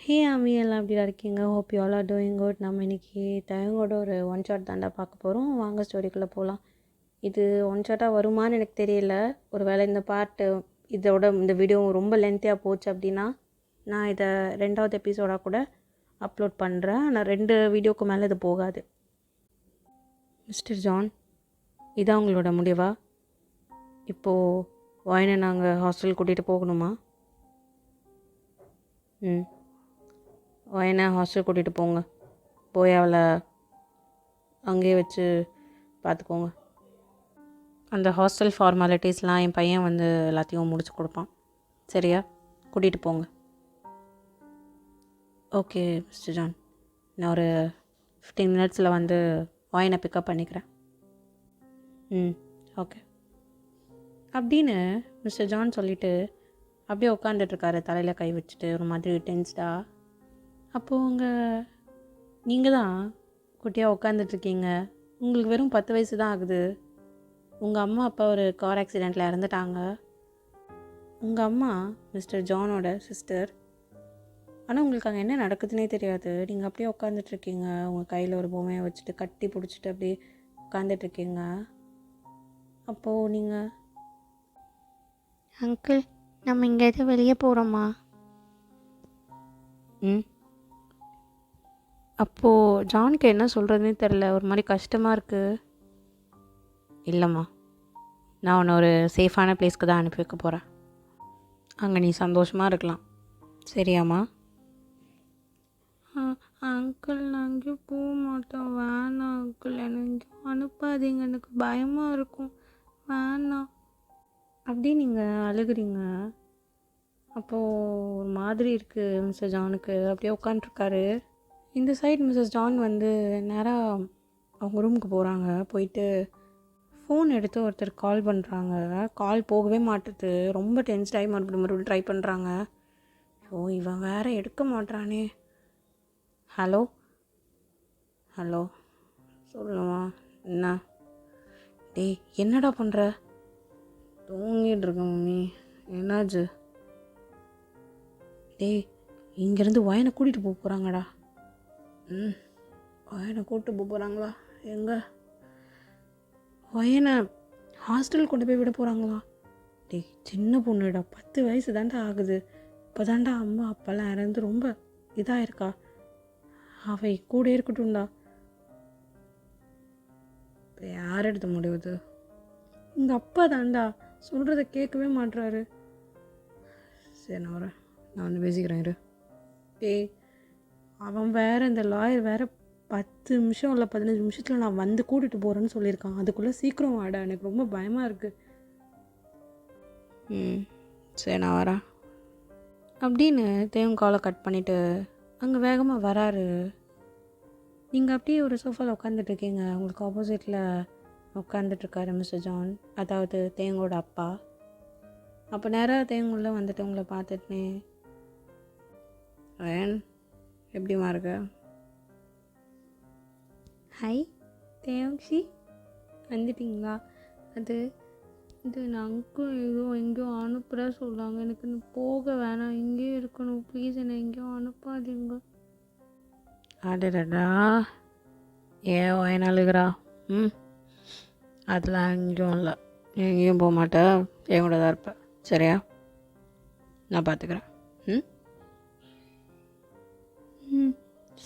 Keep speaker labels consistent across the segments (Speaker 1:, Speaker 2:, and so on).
Speaker 1: ஹே ஆமி எல்லாம் எப்படிடா இருக்கீங்க? Hope you all are doing good. நம்ம இன்றைக்கி தயங்கோட ஒரு ஒன் ஷாட் தாண்டா பார்க்க போகிறோம். வாங்க ஸ்டோரிக்குள்ளே போகலாம். இது ஒன் ஷாட்டாக வருமானு எனக்கு தெரியல. ஒரு வேளை இந்த பாட்டு இதோட இந்த வீடியோ ரொம்ப லென்த்தியாக போச்சு அப்படின்னா நான் இதை 2வது எபிசோடாக கூட அப்லோட் பண்ணுறேன். ஆனால் 2 வீடியோக்கு மேலே இது போகாது. மிஸ்டர் ஜான், இதான் உங்களோட முடிவா? இப்போது வாயினை நாங்கள் ஹாஸ்டல் கூட்டிகிட்டு போகணுமா? வாயினை ஹாஸ்டல் கூட்டிகிட்டு போங்க. போய் அவளை அங்கேயே வச்சு பார்த்துக்கோங்க. அந்த ஹாஸ்டல் ஃபார்மாலிட்டிஸ்லாம் என் பையன் வந்து எல்லாத்தையும் முடிச்சு கொடுப்பான். சரியா? கூட்டிகிட்டு போங்க. ஓகே மிஸ்டர் ஜான், நான் ஒரு 15 மினிட்ஸில் வந்து வாயினை பிக்கப் பண்ணிக்கிறேன். ஓகே அப்படின்னு மிஸ்டர் ஜான் சொல்லிவிட்டு அப்படியே உட்காந்துட்ருக்காரு, தலையில் கை வச்சுட்டு ஒரு மாதிரி டென்ஸ்டாக. அப்போது நீங்கள் தான் குட்டியாக உட்காந்துட்ருக்கீங்க. உங்களுக்கு வெறும் 10 வயசு தான் ஆகுது. உங்கள் அம்மா அப்பா ஒரு கார் ஆக்சிடெண்ட்டில் இறந்துட்டாங்க. உங்கள் அம்மா மிஸ்டர் ஜானோட சிஸ்டர். ஆனால் உங்களுக்கு அங்கே என்ன நடக்குதுன்னே தெரியாது. நீங்கள் அப்படியே உட்காந்துட்ருக்கீங்க, உங்கள் கையில் ஒரு பொம்மையை வச்சுட்டு கட்டி பிடிச்சிட்டு அப்படியே உட்காந்துட்ருக்கீங்க. அப்போது நீங்கள்,
Speaker 2: அங்கிள், நம்ம எங்கேயாவது வெளியே போகிறோமா?
Speaker 1: அப்போது ஜானுக்கு என்ன சொல்கிறதுனே தெரில, ஒரு மாதிரி கஷ்டமாக இருக்குது. இல்லைம்மா, நான் உன்னை ஒரு சேஃபான பிளேஸ்க்கு தான் அனுப்பி வைக்க போகிறேன். அங்கே நீ சந்தோஷமாக இருக்கலாம். சரியாம்மா?
Speaker 2: அங்கிள், நான் எங்கேயும் போக மாட்டேன். வேணாம் அங்கிள், எனக்கு அனுப்பாதீங்க, எனக்கு பயமாக இருக்கும். வேணாம்.
Speaker 1: அப்படி நீங்கள் அழுகுறீங்க. அப்போது ஒரு மாதிரி இருக்குது மிஸ்டர் ஜானுக்கு. அப்படியே உட்காண்ட்ருக்காரு. இந்த சைடு மிஸ்ஸஸ் ஜான் வந்து நேராக அவங்க ரூமுக்கு போகிறாங்க. போயிட்டு ஃபோன் எடுத்து ஒருத்தர் கால் பண்ணுறாங்க. கால் போகவே மாட்டுது. ரொம்ப டென்ஸ்டாகி மறுபடியும் ட்ரை பண்ணுறாங்க. இவன் வேறு எடுக்க மாட்டானே. ஹலோ ஹலோ, சொல்லுமா? என்ன? டேய், என்னடா பண்ணுற? தூங்கிட்டு இருக்க மம்மி. என்னாச்சு? டேய், இங்கேருந்து வயனை கூட்டிகிட்டு போக போகிறாங்கடா. வயனை கூப்பிட்டு போக போகிறாங்களா? எங்கே? வயனை ஹாஸ்டல் கொண்டு போய் விட போகிறாங்களா? டேய், சின்ன பொண்ணுடா, 10 வயசு தாண்டா ஆகுது. இப்போ தாண்டா அம்மா அப்பாலாம் இறந்து ரொம்ப இதாக இருக்கா. அவை கூட இருக்கட்டும்டா. இப்போ யார் எடுத்த முடியுது? எங்கள் அப்பா தாண்டா, சொல்கிறத கேட்கவே மாட்டுறாரு. சரி, நான் வந்து பேசிக்கிறேன் இரு. டேய், அவன் வேறு, இந்த லாயர் வேறு 10 நிமிஷம் இல்லை 15 நிமிஷத்தில் நான் வந்து கூட்டிகிட்டு போகிறேன்னு சொல்லியிருக்கான். அதுக்குள்ளே சீக்கிரம் வாடா, எனக்கு ரொம்ப பயமாக இருக்குது. சரி, நான் வரேன் அப்படின்னு தேவன் காலை கட் பண்ணிவிட்டு அங்கே வேகமாக வராரு. நீங்கள் அப்படியே ஒரு சோஃபாவில் உட்காந்துட்ருக்கீங்க. உங்களுக்கு ஆப்போசிட்டில் உட்காந்துட்ருக்காரு மிஸ்டர் ஜான், அதாவது தேங்கோட அப்பா. அப்போ நேராக தேங்குள்ள வந்துட்டு உங்களை பார்த்துட்டுனே, ரயன் எப்படிமா இருக்க?
Speaker 2: ஹை தேவக்ஷி, வந்துட்டிங்களா? இது நான் அங்கிள் எங்கேயோ அனுப்புகிற சொல்கிறாங்க. எனக்கு போக வேணாம், இங்கேயே இருக்கணும். ப்ளீஸ், என்னை எங்கேயோ அனுப்பாதீங்க.
Speaker 1: அடடா, ஏன் வயன் அழுகிறா? அதெல்லாம் எங்கேயும் இல்லை. எங்கேயும் போக மாட்டேன், என் கூட தான் இருப்பேன். சரியா? நான் பார்த்துக்கிறேன்.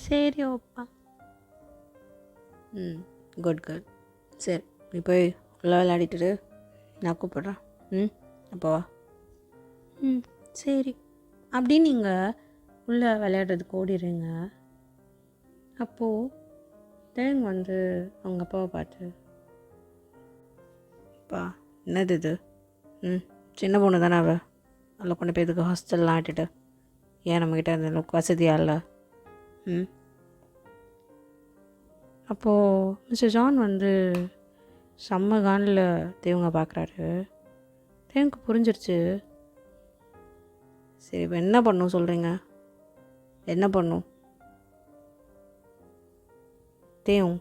Speaker 2: சரி அப்பா.
Speaker 1: Good girl. சரி, நீ போய் உள்ள விளையாடிட்டு நான் கூப்பிட்றேன். அப்போவா?
Speaker 2: சரி.
Speaker 1: அப்படின்னு நீங்கள் உள்ளே விளையாடுறதுக்கு ஓடிடுறீங்க. அப்போது தேங்க வந்து அவங்க அப்பாவை பார்த்து, அப்பா என்னது இது? சின்ன பொண்ணு தானே அவள், அதில் கொண்டு போய் இதுக்கு ஹாஸ்டல்லாம் ஆட்டிட்டு, ஏன் நம்மக்கிட்ட அந்த அளவுக்கு வசதியாக இல்லை? அப்போது மிஸ்டர் ஜான் வந்து செம்ம கானில் தேவங்க பார்க்குறாரு. தேவனுக்கு புரிஞ்சிருச்சு. சரி, இப்போ என்ன பண்ணும் சொல்கிறீங்க? என்ன பண்ணும்? தேவ்,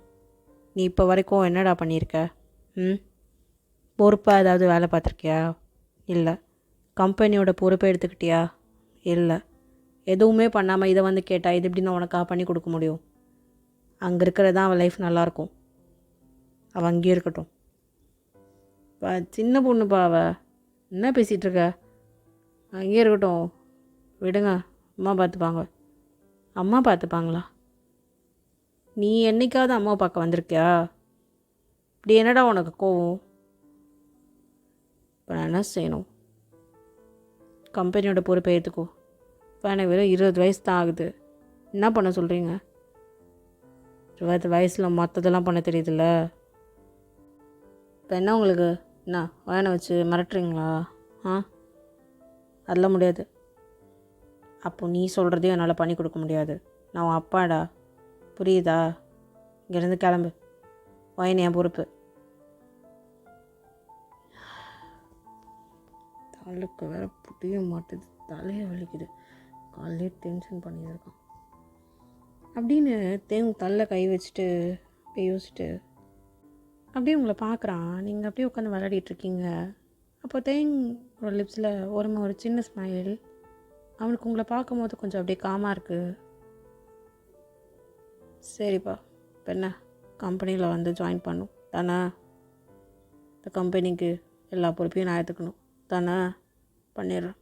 Speaker 1: நீ இப்போ வரைக்கும் என்னடா பண்ணியிருக்க? பொறுப்பாக ஏதாவது வேலை பார்த்துருக்கியா? இல்லை. கம்பெனியோட பொறுப்பை எடுத்துக்கிட்டியா? இல்லை. எதுவுமே பண்ணாமல் இதை வந்து கேட்டால் இது எப்படி நான் உனக்காக பண்ணி கொடுக்க முடியும்? அங்கே இருக்கிறது தான் அவள் லைஃப் நல்லாயிருக்கும். அவள் அங்கேயே இருக்கட்டும். சின்ன பொண்ணுப்பா அவள். என்ன பேசிகிட்டு இருக்க? அங்கேயே இருக்கட்டும், விடுங்க, அம்மா பார்த்துப்பாங்க. அம்மா பார்த்துப்பாங்களா? நீ என்னைக்காவது அம்மாவை பார்க்க வந்திருக்கியா? இப்படி என்னடா உனக்கு கோவம்? இப்போ நான் என்ன செய்யணும்? கம்பெனியோட பொறுப்பை ஏற்றுக்கோ. இப்போ எனக்கு வெறும் 20 வயசு தான் ஆகுது. என்ன பண்ண சொல்கிறீங்க? 20 வயசில் மற்றதெல்லாம் பண்ண தெரியுதுல்ல. இப்போ என்ன உங்களுக்கு என்ன வயனை வச்சு மிரட்டுறீங்களா? அதெல்லாம் முடியாது. அப்போ நீ சொல்கிறதையும் என்னால் பண்ணி கொடுக்க முடியாது. நான் உன் அப்பாடா, புரியுதா? இங்கேருந்து கிளம்பு. வயன் என் பொறுப்பு. தலைக்கு வேற புரிய மாட்டுது, தலையை வலிக்குது, காலையே டென்ஷன் பண்ணியிருக்கான் அப்படின்னு தேங்க தலையில் கை வச்சுட்டு அப்படியே யோசிச்சுட்டு அப்படியே உங்களை பார்க்குறான். நீங்கள் அப்படியே உட்காந்து விளையாடிட்டுருக்கீங்க. அப்போ ஒரு லிப்ஸில் ஒரு சின்ன ஸ்மைல். அவனுக்கு உங்களை பார்க்கும்போது கொஞ்சம் அப்படியே காமாக இருக்குது. சரிப்பா, இப்போ என்ன கம்பெனியில் வந்து ஜாயின் பண்ணும் தானே? இந்த கம்பெனிக்கு எல்லா பொறுப்பையும் நான் எடுத்துக்கணும் தானே? பண்ணிடுறேன்.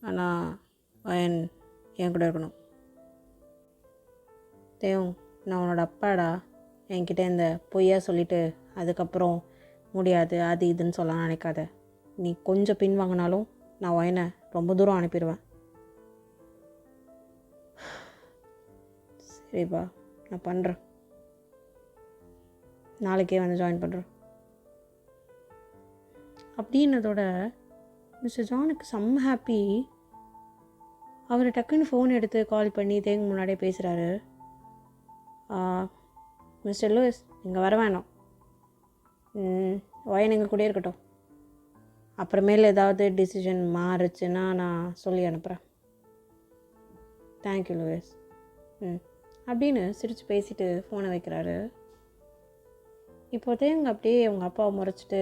Speaker 1: ஆனால் வயன் என் கூட இருக்கணும். நான் உன்னோட அப்பாடா. என்கிட்ட இந்த பொய்யா சொல்லிவிட்டு அதுக்கப்புறம் முடியாது அது இதுன்னு சொல்ல நினைக்காத. நீ கொஞ்சம் பின் வாங்கினாலும் நான் வயனை ரொம்ப தூரம் அனுப்பிடுவேன். சரிப்பா, நான் பண்ணுறேன். நாளைக்கே வந்து ஜாயின் பண்ணுறேன் அப்படின்னதோட மிஸ்டர் ஜானுக்கு செம்ம ஹாப்பி. அவர் டக்குன்னு ஃபோன் எடுத்து கால் பண்ணி தேங்க முன்னாடியே பேசுகிறாரு. மிஸ்டர் லூயிஸ், நீங்கள் வர வேணாம். வயன் எங்கள் கூட இருக்கட்டும். அப்புறமேல ஏதாவது டிசிஷன் மாறுச்சுன்னா நான் சொல்லி அனுப்புகிறேன். Thank you Louis. அப்படின்னு சிரித்து பேசிட்டு ஃபோனை வைக்கிறாரு. இப்போ தேங்க அப்படியே அவங்க அப்பாவை முறைச்சிட்டு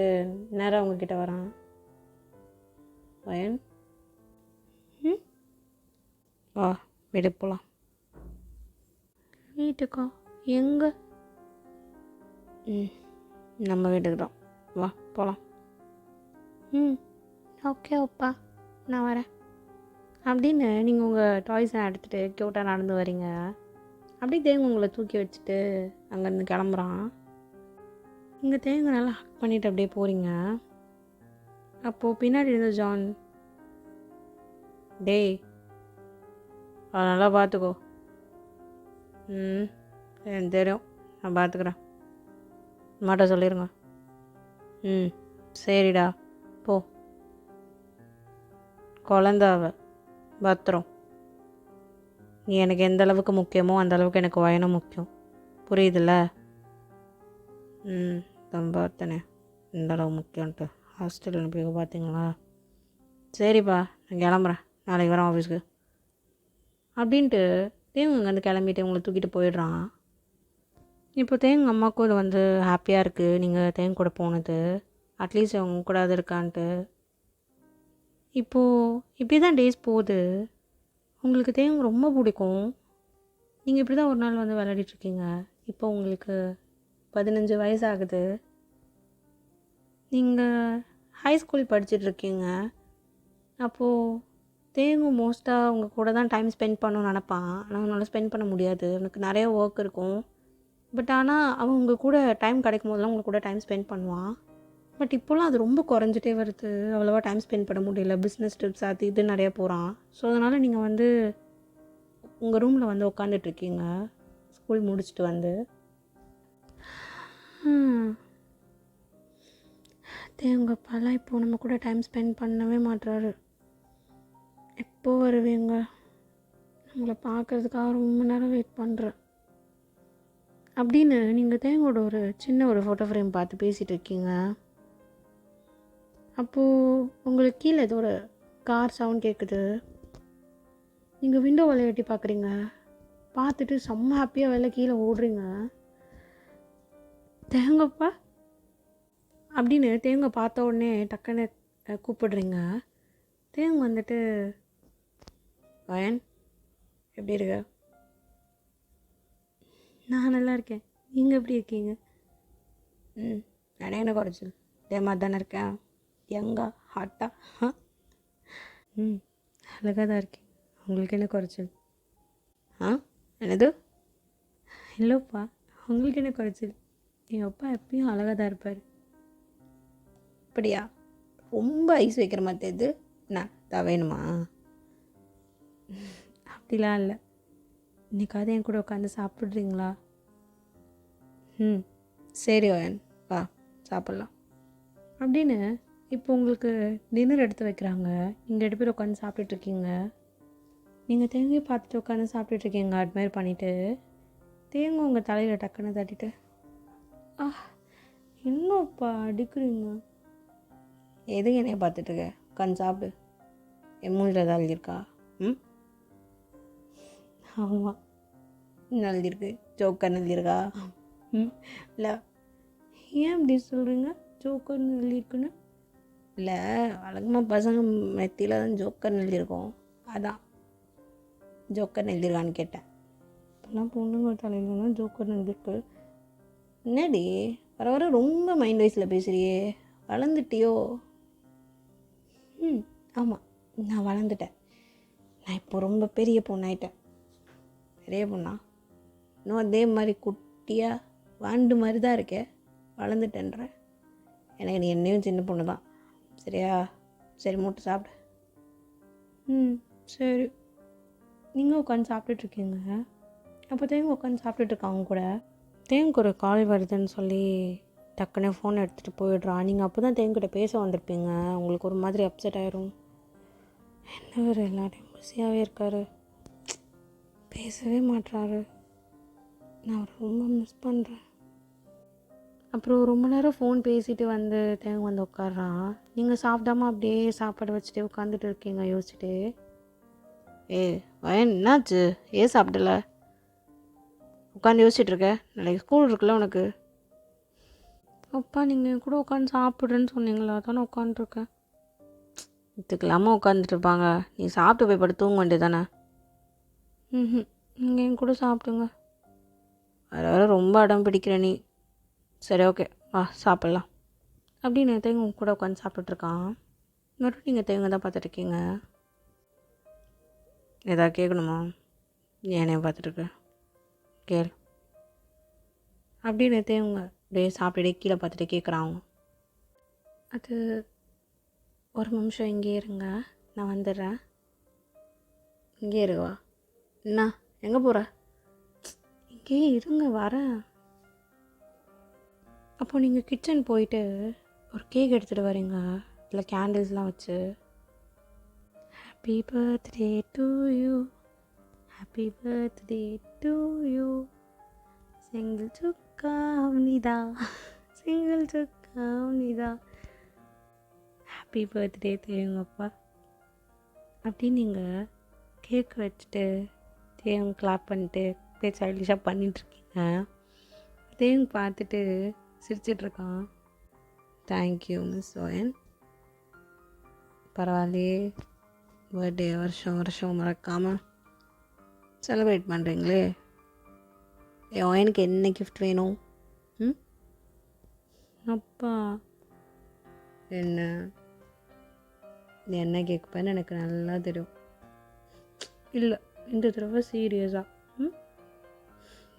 Speaker 1: நேராக அவங்கக்கிட்ட வரான். வயன், வா வீட்டுக்கு போகலாம்.
Speaker 2: வீட்டுக்கா? எங்கே?
Speaker 1: நம்ம வீட்டுக்கு தான், வா போகலாம்.
Speaker 2: ஓகே அப்பா, நான் வரேன்.
Speaker 1: அப்படின்னு நீங்கள் உங்கள் டாய்ஸை எடுத்துகிட்டு க்யூட்டாக நடந்து வரீங்க. அப்படியே தேங்க உங்களை தூக்கி வச்சுட்டு அங்கேருந்து கிளம்புறான். இங்கே தேங்க நல்லா ஹக் பண்ணிவிட்டு அப்படியே போகிறீங்க. அப்போது பின்னாடி இருந்த ஜான், டேய் அதை நல்லா பார்த்துக்கோ. எனக்கு தெரியும், நான் பார்த்துக்குறேன். மாட்ட சொல்லிடுங்க. சரிடா, போ. குழந்த அவ, பத்திரம். நீ எனக்கு எந்த அளவுக்கு முக்கியமோ அந்த அளவுக்கு எனக்கு வயனும் முக்கியம், புரியுதுல்ல? தான் பார்த்தனே இந்த அளவு முக்கியம்ன்ட்டு. ஹாஸ்டல் அனுப்பி பார்த்தீங்களா? சரிப்பா, நான் கிளம்புறேன், நாளைக்கு வரேன் ஆஃபீஸ்க்கு அப்படின்ட்டு தேங்க அங்கேருந்து கிளம்பிட்டு உங்களை தூக்கிட்டு போயிடுறான். இப்போ தேங்க அம்மாவுக்கும் இது வந்து ஹாப்பியாக இருக்குது, நீங்கள் தேங்க கூட போனது. அட்லீஸ்ட் அவங்க கூட அது இருக்கான்ட்டு. இப்போது இப்படி தான் டேஸ் போகுது. உங்களுக்கு தேங்க ரொம்ப பிடிக்கும். நீங்கள் இப்படி தான் ஒரு நாள் வந்து விளையாடிட்டுருக்கீங்க. இப்போ உங்களுக்கு 15 வயசு ஆகுது. நீங்கள் ஹை ஸ்கூல் படிச்சிட்ருக்கீங்க. அப்போது தேங்கு மோஸ்ட்டாக உங்கள் கூட தான் டைம் ஸ்பெண்ட் பண்ணணும்னு நினப்பான். ஆனால் அவனால் ஸ்பெண்ட் பண்ண முடியாது, அவனுக்கு நிறைய ஒர்க் இருக்கும். பட் ஆனால் அவன் உங்கள் கூட டைம் கிடைக்கும் போதெல்லாம் உங்கள் கூட டைம் ஸ்பெண்ட் பண்ணுவான். பட் இப்போலாம் அது ரொம்ப குறைஞ்சிட்டே வருது. அவ்வளோவா டைம் ஸ்பெண்ட் பண்ண முடியல, பிஸ்னஸ் ட்ரிப்ஸ் அது இது நிறைய போகிறான். ஸோ அதனால் நீங்கள் வந்து உங்கள் ரூமில் வந்து உட்காந்துட்ருக்கீங்க ஸ்கூல் முடிச்சுட்டு வந்து. தேங்க அப்பாலாம் இப்போது நம்ம கூட டைம் ஸ்பெண்ட் பண்ணவே மாட்டுறாரு. எப்போ வருவீங்க? உங்களை பார்க்குறதுக்காக ரொம்ப நேரம் வெயிட் பண்ணுறேன் அப்படின்னு நீங்கள் தேங்கோட ஒரு சின்ன ஒரு ஃபோட்டோ ஃப்ரேம் பார்த்து பேசிகிட்டு இருக்கீங்க. அப்போது உங்களுக்கு கீழே ஏதோ ஒரு கார் சவுண்ட் கேட்குது. நீங்கள் விண்டோ வழியை எட்டி பார்க்குறீங்க. பார்த்துட்டு செம்ம ஹாப்பியாக வெளில கீழே ஓடுறீங்க. தேங்கப்பா அப்படின்னு தேங்க பார்த்த உடனே டக்குன்னு கூப்பிடுறீங்க. தேங்க வந்துட்டு வயன் எப்படி இருக்க?
Speaker 2: நான் நல்லா இருக்கேன். நீங்கள் எப்படி இருக்கீங்க?
Speaker 1: நான் என்ன குறைச்சல் இதே மாதிரி தானே இருக்கேன். யங்கா ஹாட்டா?
Speaker 2: அழகாக தான் இருக்கேன். உங்களுக்கு என்ன குறைச்சல்?
Speaker 1: என்னது?
Speaker 2: இல்லைப்பா, உங்களுக்கு என்ன குறைச்சல்? என் அப்பா எப்பயும் அழகாக தான் இருப்பார்.
Speaker 1: அப்படியா? ரொம்ப ஐஸ் வைக்கிற மாதிரி தெரியுது. என்ன தான் வேணுமா?
Speaker 2: அப்படிலாம் இல்லை. இன்னைக்காவது என் கூட உட்காந்து சாப்பிட்றீங்களா?
Speaker 1: சரி வயன், வா சாப்பிட்லாம்.
Speaker 2: அப்படின்னு இப்போ உங்களுக்கு டின்னர் எடுத்து வைக்கிறாங்க. நீங்கள் 2 பேர் உட்காந்து சாப்பிட்டுட்ருக்கீங்க. நீங்கள் தேங்காய் பார்த்துட்டு உட்காந்து சாப்பிட்டுட்ருக்கீங்க அட்மையர் பண்ணிவிட்டு. தேங்காய் உங்கள் தலையில் டக்குன்னு தட்டிட்டு, என்னப்பா அடிக்கிறீங்க?
Speaker 1: எதுக்கு என்னைய பார்த்துட்ருக்க? உட்காந்து சாப்பிடு. என் மூஞ்சில் ஏதாவது எழுதியிருக்கா?
Speaker 2: ஆமாம்,
Speaker 1: என்ன எழுதியிருக்கு? ஜோக்கர் எழுதியிருக்கா? இல்லை.
Speaker 2: ஏன் அப்படி சொல்கிறீங்க? ஜோக்கர்னு எழுதியிருக்குன்னு?
Speaker 1: இல்லை, வழக்கமாக பசங்க மெத்தியில் தான் ஜோக்கர் எழுதியிருக்கோம். அதான் ஜோக்கர் எழுதியிருக்கான்னு கேட்டேன்.
Speaker 2: இப்போல்லாம் பொண்ணுங்க தலையில தான் ஜோக்கர்னு எழுதியிருக்கு.
Speaker 1: என்னடி வர வர ரொம்ப மைண்ட் வைஸில் பேசுகிறியே, வளர்ந்துட்டியோ? ஆமாம், நான் வளர்ந்துட்டேன். நான் இப்போ ரொம்ப பெரிய பொண்ணாயிட்டேன். பெரிய பொண்ணா? இன்னும் அதே மாதிரி குட்டியாக வாண்டு மாதிரி தான் இருக்கே. வளர்ந்துட்டேன்ற எனக்கு நீ என்னையும் சின்ன பொண்ணு தான். சரியா? சரி, மூட்டை சாப்பிடு.
Speaker 2: சரி. நீங்கள் உட்காந்து சாப்பிட்டுட்ருக்கீங்க. அப்போ தேங்க உட்காந்து சாப்பிட்டுட்ருக்காங்க கூட. தேங்க்கு ஒரு கால் வருதுன்னு சொல்லி டக்குன்னு ஃபோன் எடுத்துகிட்டு போயிடுறான். நீங்கள் அப்போ தான் தேங்கிட்ட பேச வந்திருப்பீங்க. உங்களுக்கு ஒரு மாதிரி அப்செட் ஆயிரும். என்ன வேறு எல்லாரையும் பிஸியாகவே இருக்கார், பேசவே மாட்டுறாரு. நான் அவரை ரொம்ப மிஸ் பண்ணுறேன். அப்புறம் ரொம்ப நேரம் ஃபோன் பேசிட்டு வந்து தேங்க வந்து உட்காடுறான். நீங்கள் சாப்பிடாம அப்படியே சாப்பாடு வச்சுட்டு உட்காந்துட்டு இருக்கீங்க யோசிச்சுட்டு.
Speaker 1: வயன் என்னாச்சு? ஏன் சாப்பிடல? உட்காந்து யோசிச்சுட்டு இருக்க? நாளைக்கு ஸ்கூல் இருக்குல்ல உனக்கு.
Speaker 2: அப்பா, நீங்கள் என் கூட உட்காந்து சாப்பிட்றேன்னு சொன்னீங்களா? தானே உட்காந்துருக்கேன்.
Speaker 1: இதுக்கெல்லாமல் உட்காந்துட்டு இருப்பாங்க. நீ சாப்பிட்டு போய் படுத்து தூங்க வேண்டியது தானே?
Speaker 2: நீங்கள் என் கூட சாப்பிடுங்க.
Speaker 1: வர வர ரொம்ப அடம் பிடிக்கிற நீ. சரி, ஓகே, வா சாப்பிட்லாம்.
Speaker 2: அப்படின்னு தேங்க உங்க கூட உட்காந்து சாப்பிட்டுட்ருக்கான். மறுபடியும் நீங்கள் தேங்க தான் பார்த்துட்ருக்கீங்க.
Speaker 1: எதாவது கேட்கணுமா? ஏனே பார்த்துட்ருக்க? கேள்.
Speaker 2: அப்படின்னு தேங்க
Speaker 1: அப்படியே சாப்பிட்டுட்டே கீழே பார்த்துட்டு கேட்குறாங்க.
Speaker 2: அது ஒரு நிமிஷம் இங்கே இருங்க, நான் வந்துடுறேன்.
Speaker 1: இங்கே இருக்குவா? என்ன எங்கே போகிற?
Speaker 2: இங்கேயே இருங்க, வரேன். அப்போ நீங்கள் கிச்சன் போயிட்டு ஒரு கேக் எடுத்துகிட்டு வரீங்க. இல்லை கேண்டில்ஸ்லாம் வச்சு. Happy birthday to you, happy birthday to you, சிங்கிள் சுக்கா நீதா, சிங்கிள் சுக்கா நீதா, ஹாப்பி பர்த்டே தெரியுங்கப்பா. அப்படின்னு நீங்கள் கேக் வச்சுட்டு தேவங்க கிளாப் பண்ணிட்டு அப்படியே சைல்டிஷாக பண்ணிகிட்ருக்கீங்க. தேவங்க பார்த்துட்டு சிரிச்சிட்ருக்கான்.
Speaker 1: Thank you miss ஓயன். பரவாயில்லையே, பர்த்டே வருஷம் வருஷம் மறக்காமல் செலிப்ரேட் பண்ணுறீங்களே. என் ஓயனுக்கு என்ன கிஃப்ட் வேணும்?
Speaker 2: அப்பா,
Speaker 1: என்ன கேட்குப்பேன்னு எனக்கு நல்லா தெரியும்.
Speaker 2: இல்லை, இந்த தடவை சீரியஸாக.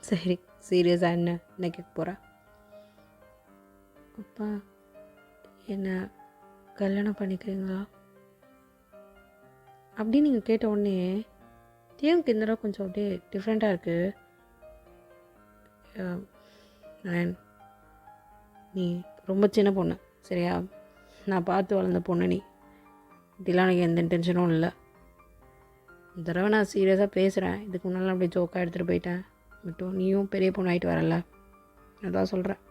Speaker 1: சரி, சீரியஸாக என்ன கேட்க போகிற?
Speaker 2: அப்பா, என்ன கல்யாணம் பண்ணிக்கிறீங்களா? அப்படின்னு நீங்கள் கேட்ட உடனே தேவனுக்கு இந்த தடவை கொஞ்சம் அப்படியே டிஃப்ரெண்ட்டாக இருக்குது.
Speaker 1: நீ ரொம்ப சின்ன பொண்ணு, சரியா? நான் பார்த்து வளர்ந்த பொண்ணு நீ. இப்படிலாம் எனக்கு எந்த இன்டென்ஷனும் இல்லை. இந்த தடவை நான் சீரியஸாக பேசுகிறேன். இதுக்கு முன்னால் அப்படியே ஜோக்காக எடுத்துகிட்டு போயிட்டேன். மட்டும் நீயும் பெரிய பொண்ணு ஆகிட்டு வரல, அதான் சொல்கிறேன்.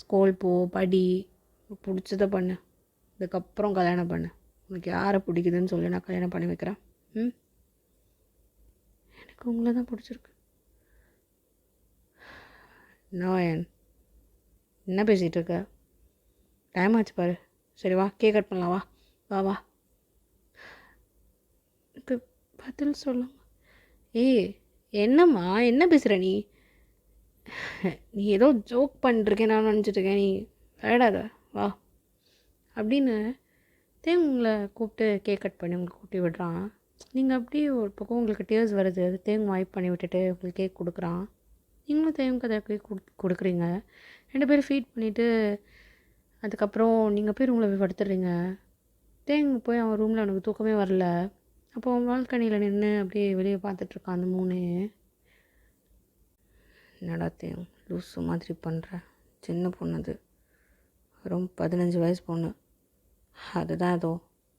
Speaker 1: ஸ்கூல் போ, படி, பிடிச்சதை பண்ணு. இதுக்கப்புறம் கல்யாணம் பண்ணு. உனக்கு யாரை பிடிக்குதுன்னு சொல்லி நான் கல்யாணம் பண்ணி வைக்கிறேன்.
Speaker 2: எனக்கு உங்களை தான் பிடிச்சிருக்கு.
Speaker 1: என்ன பேசிகிட்டு இருக்க? டைம் ஆச்சு பாரு. சரி வா, கேக் கட் பண்ணலாம். வா வா வா.
Speaker 2: பதில் சொல்லுங்க. ஏய், என்னம்மா என்ன பேசுகிற நீ? நீ ஏதோ ஜோக் பண்ணிருக்கேன் நான் நினச்சிட்ருக்கேன். நீ விளையாடாத வா அப்படின்னு தேவங்களை கூப்பிட்டு கேக் கட் பண்ணி உங்களுக்கு கூட்டி விடுறான். நீங்கள் அப்படியே ஒரு பக்கம் உங்களுக்கு டேர்ஸ் வருது. அது தேவங்க வைப் பண்ணி விட்டுட்டு உங்களுக்கு கேக் கொடுக்குறான். நீங்களும் தேவங்க அதை கேக் கொடுக்குறீங்க. 2 பேரும் ஃபீட் பண்ணிவிட்டு அதுக்கப்புறம் நீங்கள் போய் ரூமில் போய் படுத்துடுறீங்க. தேவங்க போய் அவன் ரூமில் அவனுக்கு தூக்கமே வரல. அப்போ அவன் பால்கனியில் நின்று அப்படியே வெளியே பார்த்துட்ருக்கான் அந்த 3. என்னடா தேவம் லூஸு மாதிரி பண்ணுற, சின்ன பொண்ணு அது, ரொம்ப 15 வயசு பொண்ணு, அதுதான் ஏதோ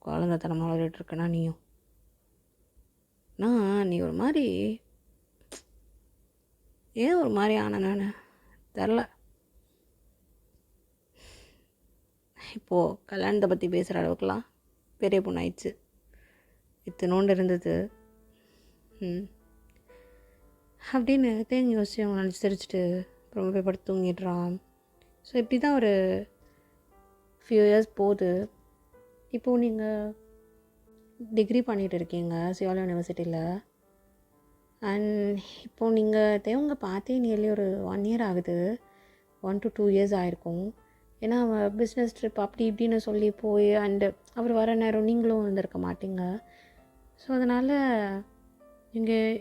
Speaker 2: குழந்தைத்தனமாக விளையாடிட்டுருக்கேன்னா நீயும். நீ ஒரு மாதிரி ஏன் ஒரு மாதிரி ஆன நான் தெரில. இப்போது கல்யாணத்தை பற்றி பேசுகிற அளவுக்குலாம் பெரிய பொண்ணு ஆயிடுச்சு. இத்தனோண்டு இருந்தது அப்படின்னு தேங்கி யோசிச்சு அவங்க நினச்சி சிரிச்சிட்டு அப்புறம் போய் படுத்து தூங்கிடுறான். ஸோ இப்படி தான் ஒரு ஃபியூ இயர்ஸ் போகுது. இப்போது நீங்கள் டிகிரி பண்ணிகிட்டு இருக்கீங்க சியோலா யூனிவர்சிட்டியில். அண்ட் இப்போது நீங்கள் தேவங்க பார்த்தே நியர்லி ஒரு 1 இயர் ஆகுது. 1 to 2 இயர்ஸ் ஆகிருக்கும். ஏன்னா அவன் பிஸ்னஸ் ட்ரிப் அப்படி இப்படின்னு சொல்லி போய் அண்டு அவர் வர நேரம் நீங்களும் வந்திருக்க மாட்டீங்க. ஸோ அதனால் நீங்கள்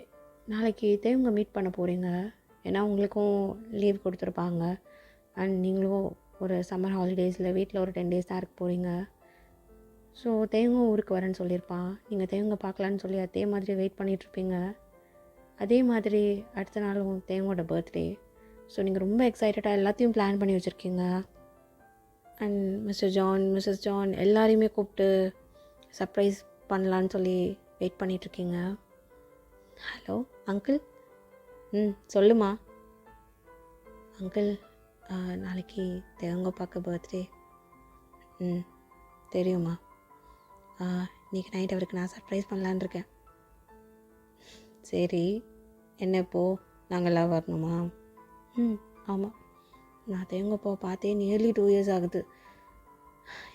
Speaker 2: நாளைக்கு தேவங்க மீட் பண்ண போகிறீங்க. ஏன்னா உங்களுக்கும் லீவ் கொடுத்துருப்பாங்க. அண்ட் நீங்களும் ஒரு சம்மர் ஹாலிடேஸில் வீட்டில் ஒரு 10 days தான் இருக்க போகிறீங்க. ஸோ தேவங்க ஊருக்கு வரேன்னு சொல்லியிருப்பான். நீங்கள் தேவங்க பார்க்கலான்னு சொல்லி அதே மாதிரி வெயிட் பண்ணிகிட்ருப்பீங்க. அதே மாதிரி அடுத்த நாளும் தேவங்களோட பர்த்டே. ஸோ நீங்கள் ரொம்ப எக்ஸைட்டடாக எல்லாத்தையும் பிளான் பண்ணி வச்சுருக்கீங்க. And mister John, missus John எல்லாரையுமே கூப்பிட்டு சர்ப்ரைஸ் பண்ணலான்னு சொல்லி வெயிட் பண்ணிகிட்ருக்கீங்க. Hello uncle. சொல்லுமா. அங்கிள், நாளைக்கு தேவங்க பார்க்க பர்த்டே. தெரியுமா. இன்றைக்கி நைட் அவருக்கு நான் சர்ப்ரைஸ் பண்ணலான்னு இருக்கேன். சரி, என்ன இப்போது நாங்கள்லாம் வரணுமா? ஆமாம், நான் தேவங்கப்போ பார்த்தே நியர்லி 2 years ஆகுது.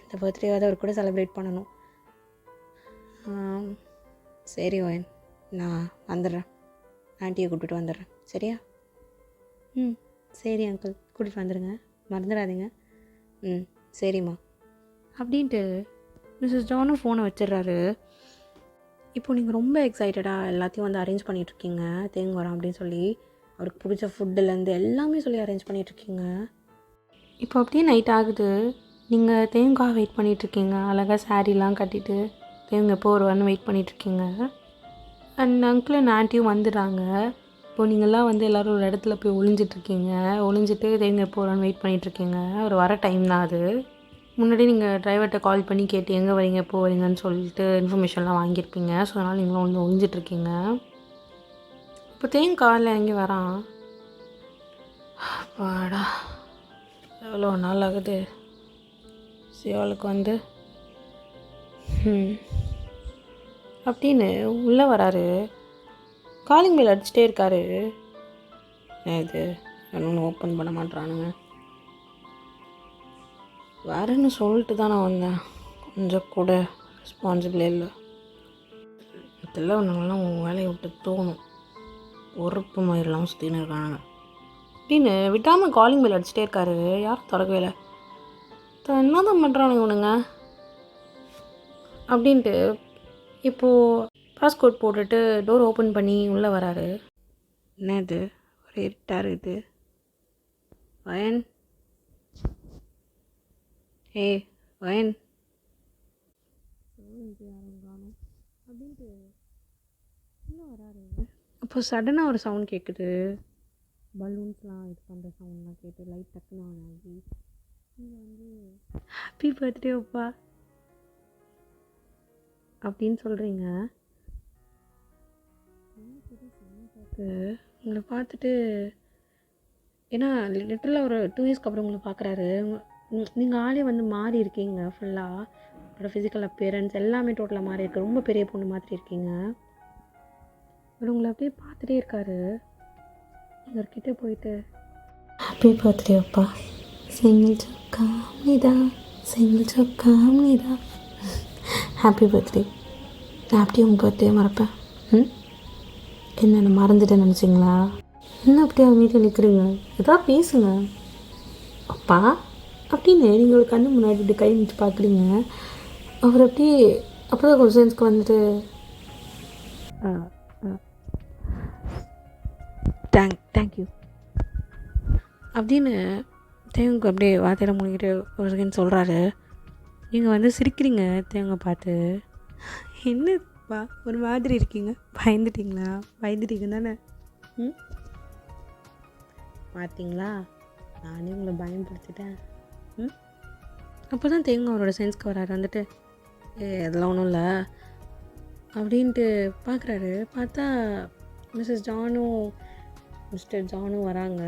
Speaker 2: இந்த பர்த்டேவாவது அவர் கூட செலிப்ரேட் பண்ணணும். சரி ஓயன், நான் வந்துடுறேன். ஆண்டியை கூப்பிட்டு வந்துடுறேன். சரியா? சரி அங்கிள், கூட்டிகிட்டு வந்துடுங்க, மறந்துடாதீங்க. சரிம்மா அப்படின்ட்டு மிஸ்ஸஸ் ஜானும் ஃபோனை வச்சிடுறாரு. இப்போ நீங்கள் ரொம்ப எக்ஸைட்டடாக எல்லாத்தையும் வந்து அரேஞ்ச் பண்ணிகிட்ருக்கீங்க. தேங்க வரோம் அப்படின்னு சொல்லி அவருக்கு பிடிச்ச ஃபுட்டுலேருந்து எல்லாமே சொல்லி அரேஞ்ச் பண்ணிகிட்ருக்கீங்க. இப்போ அப்படியே நைட் ஆகுது. நீங்கள் தேங்காய் வெயிட் பண்ணிகிட்ருக்கீங்க. அழகாக சாரீலாம் கட்டிட்டு தேவங்க எப்போ வருவான்னு வெயிட் பண்ணிகிட்ருக்கீங்க. அண்ட் அங்கிள் அண்ட் ஆண்டியும் வந்துடுறாங்க. இப்போது நீங்கள்லாம் வந்து எல்லோரும் ஒரு இடத்துல போய் ஒளிஞ்சிட்ருக்கீங்க. ஒளிஞ்சிட்டு தேவங்க எப்போ வருவான்னு வெயிட் பண்ணிகிட்ருக்கீங்க. அவர் வர டைம் தான் அது. முன்னாடி நீங்கள் டிரைவர்கிட்ட கால் பண்ணி கேட்டு எங்கே வரீங்க எப்போ வரீங்கன்னு சொல்லிட்டு இன்ஃபர்மேஷன்லாம் வாங்கியிருப்பீங்க. ஸோ அதனால் நீங்களும் வந்து ஒளிஞ்சிட்ருக்கீங்க. இப்போ தேங்க காரில் இறங்கி வரான். வாடா, எவ்வளோ நாள் ஆகுது சியோலுக்கு வந்து அப்படின்னு உள்ளே வராரு. காலிங் பெல் அடிச்சுட்டே இருக்காரு. இது ஒன்றும் ஓப்பன் பண்ண மாட்றானுங்க. வரேன்னு சொல்லிட்டு தான் நான் வந்தேன். கொஞ்சம் கூட ரெஸ்பான்சிபிள் இல்லை. இதெல்லாம் ஒன்றுலாம் உன் வேலையை விட்டு தோணும். பொறுப்பு மாதிரிலாம் சுற்றின்னு இருக்கானுங்க அப்படின்னு விட்டாமல் காலிங் பெல் அடிச்சுட்டே இருக்காரு. யாரும் திறக்கவே இல்லை. என்ன தான் பண்ணுறானுங்க இவனுங்க அப்படின்ட்டு இப்போது பாஸ்கோட் போட்டுட்டு டோர் ஓப்பன் பண்ணி உள்ளே வராரு. என்ன இது ஒரே இருட்டாக இருக்குது. வயன், வயன் அப்படின்ட்டு உள்ளே வராரு. அப்போ சடனாக ஒரு சவுண்ட் கேட்குது. பலூன்ஸ்லாம் இது பண்ணுற சவுண்ட்லாம் கேட்டு லைட் டக்குன்னு ஆன் ஆகி நீங்கள் வந்து ஹாப்பி பர்த்டே அப்பா அப்படின்னு சொல்கிறீங்க. உங்களை பார்த்துட்டு ஏன்னா லிட்டரலாக ஒரு 2 இயர்ஸ்க்கு அப்புறம் உங்களை பார்க்குறாரு. நீங்கள் ஆளே வந்து மாறி இருக்கீங்க. ஃபுல்லாக உங்களோட ஃபிசிக்கல் அப்பியரன்ஸ் எல்லாமே டோட்டலாக மாறி இருக்கு. ரொம்ப பெரிய பொண்ணு மாதிரி இருக்கீங்க. அவர் உங்களை அப்படியே பார்த்துட்டே இருக்காரு. இவர்கிட்ட போயிட்டு ஹாப்பி பர்த்டே அப்பா, சிங்கிள் சொக்காமிதா, சிங்கிள் சொக்காமிதா, ஹாப்பி பர்த்டே. நான் அப்படியே உங்கள் பர்த்டே மறப்பேன். ம் என்ன மறந்துட்டேன்னு நினச்சிங்களா? என்ன அப்படியே அமைதியாக நிற்கிறீங்க? எதாவது பேசுங்க. அப்பா அப்படின்னு நீங்கள் ஒரு கண்ணு முன்னாடி இப்படி கை நிச்சு பார்க்குறீங்க. அவர் அப்படியே அப்போ தான் கொஞ்சம் சென்ஸ்க்கு வந்துட்டு தேங்க்யூ அப்படின்னு தேவங்க அப்படியே வார்த்தையில் முழுங்கிட்டு ஒரு செகண்ட் சொல்கிறாரு. நீங்கள் வந்து சிரிக்கிறீங்க தேவங்க பார்த்து. என்னப்பா ஒரு மாதிரி இருக்கீங்க? பயந்துட்டீங்களா? பயந்துட்டீங்க தானே? ம் பார்த்தீங்களா, நானே உங்களை பயன்படுத்திட்டேன். ம் அப்போ தான் தேவங்க அவரோட சென்ஸ்க்கு வராரு. வந்துட்டு அதெல்லாம் ஒன்றும் இல்லை அப்படின்ட்டு பார்க்குறாரு. பார்த்தா மிஸ்ஸஸ் ஜானும் மிஸ்டர் ஜானும் வராங்க.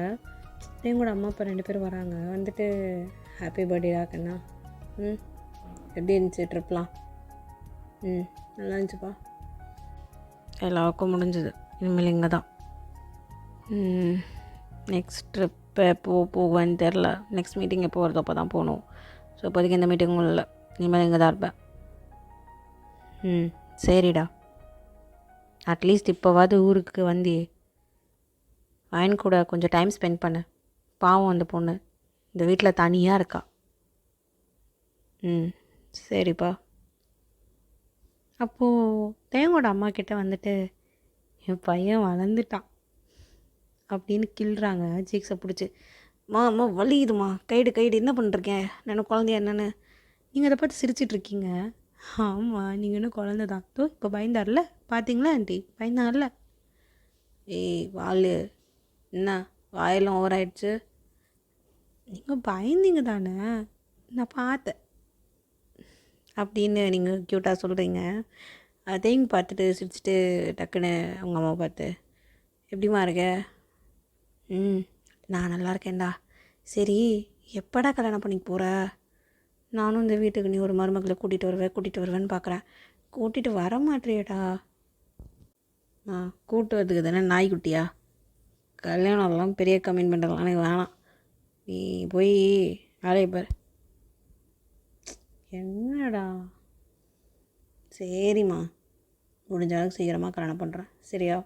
Speaker 2: தேவங்களோட அம்மா அப்பா 2 பேரும் வராங்க. வந்துட்டு ஹாப்பி பர்த்டேடா கண்ணா. எப்படி இருந்துச்சு ட்ரிப்லாம்? நல்லா இருந்துச்சுப்பா. எல்லாருக்கும் முடிஞ்சது. இனிமேல் இங்கே தான். நெக்ஸ்ட் ட்ரிப்பு எப்போ போவேன்னு தெரில. நெக்ஸ்ட் மீட்டிங் எப்போ வருதோ அப்போ தான் போகணும். ஸோ இப்போதைக்கு எந்த மீட்டிங்கும் இல்லை. இனிமேல் இங்கே தான் இருப்பேன். சரிடா. அட்லீஸ்ட் இப்போவாது ஊருக்கு வந்து அயன் கூட கொஞ்சம் டைம் ஸ்பெண்ட் பண்ணு. பாவம் அந்த பொண்ணு இந்த வீட்டில் தனியாக இருக்கா. சரிப்பா. அப்போது தேவங்களோட அம்மா கிட்டே வந்துட்டு என் பையன் வளர்ந்துட்டான் அப்படின்னு கிள்றாங்க சீக்ஸை பிடிச்சி. அம்மா வலியுதுமா, கைடு என்ன பண்ணிருக்கேன் நான் குழந்தைய என்னென்னு நீங்கள் அதை பார்த்து சிரிச்சிட்ருக்கீங்க. ஆமாம், நீங்கள் இன்னும் குழந்த தான். இப்போ பயந்தார்ல, பார்த்தீங்களா ஆண்டி? பயந்தார்ல. ஏய் வாள், என்ன வாயெல்லாம் ஓவர் ஆயிடுச்சு. நீங்கள் பயந்தீங்க தானே, நான் பார்த்தேன் அப்படின்னு நீங்கள் க்யூட்டாக சொல்கிறீங்க. அதையும் பார்த்துட்டு சிரிச்சிட்டு டக்குன்னு அவங்க அம்மா பார்த்து எப்படிமா இருக்க? நான் நல்லா இருக்கேன்டா. சரி, எப்படா கல்யாணம் பண்ணிக்க போகிற? நானும் இந்த வீட்டுக்கு நீ ஒரு மருமகளை கூட்டிகிட்டு வருவேன்னு பார்க்குறேன். கூட்டிகிட்டு வர மாட்டேறியடா. கூட்டு வரதுக்கு தானே நாய்க்குட்டியா? கல்யாணம்லாம் பெரிய கமிட்மெண்ட்லாம் எனக்கு வேணாம். நீ போய் வேலையை பாரு. என்னடா? சரிம்மா, முடிஞ்ச அளவுக்கு சீக்கிரமாக கல்யாணம் பண்ணுறேன், சரியா?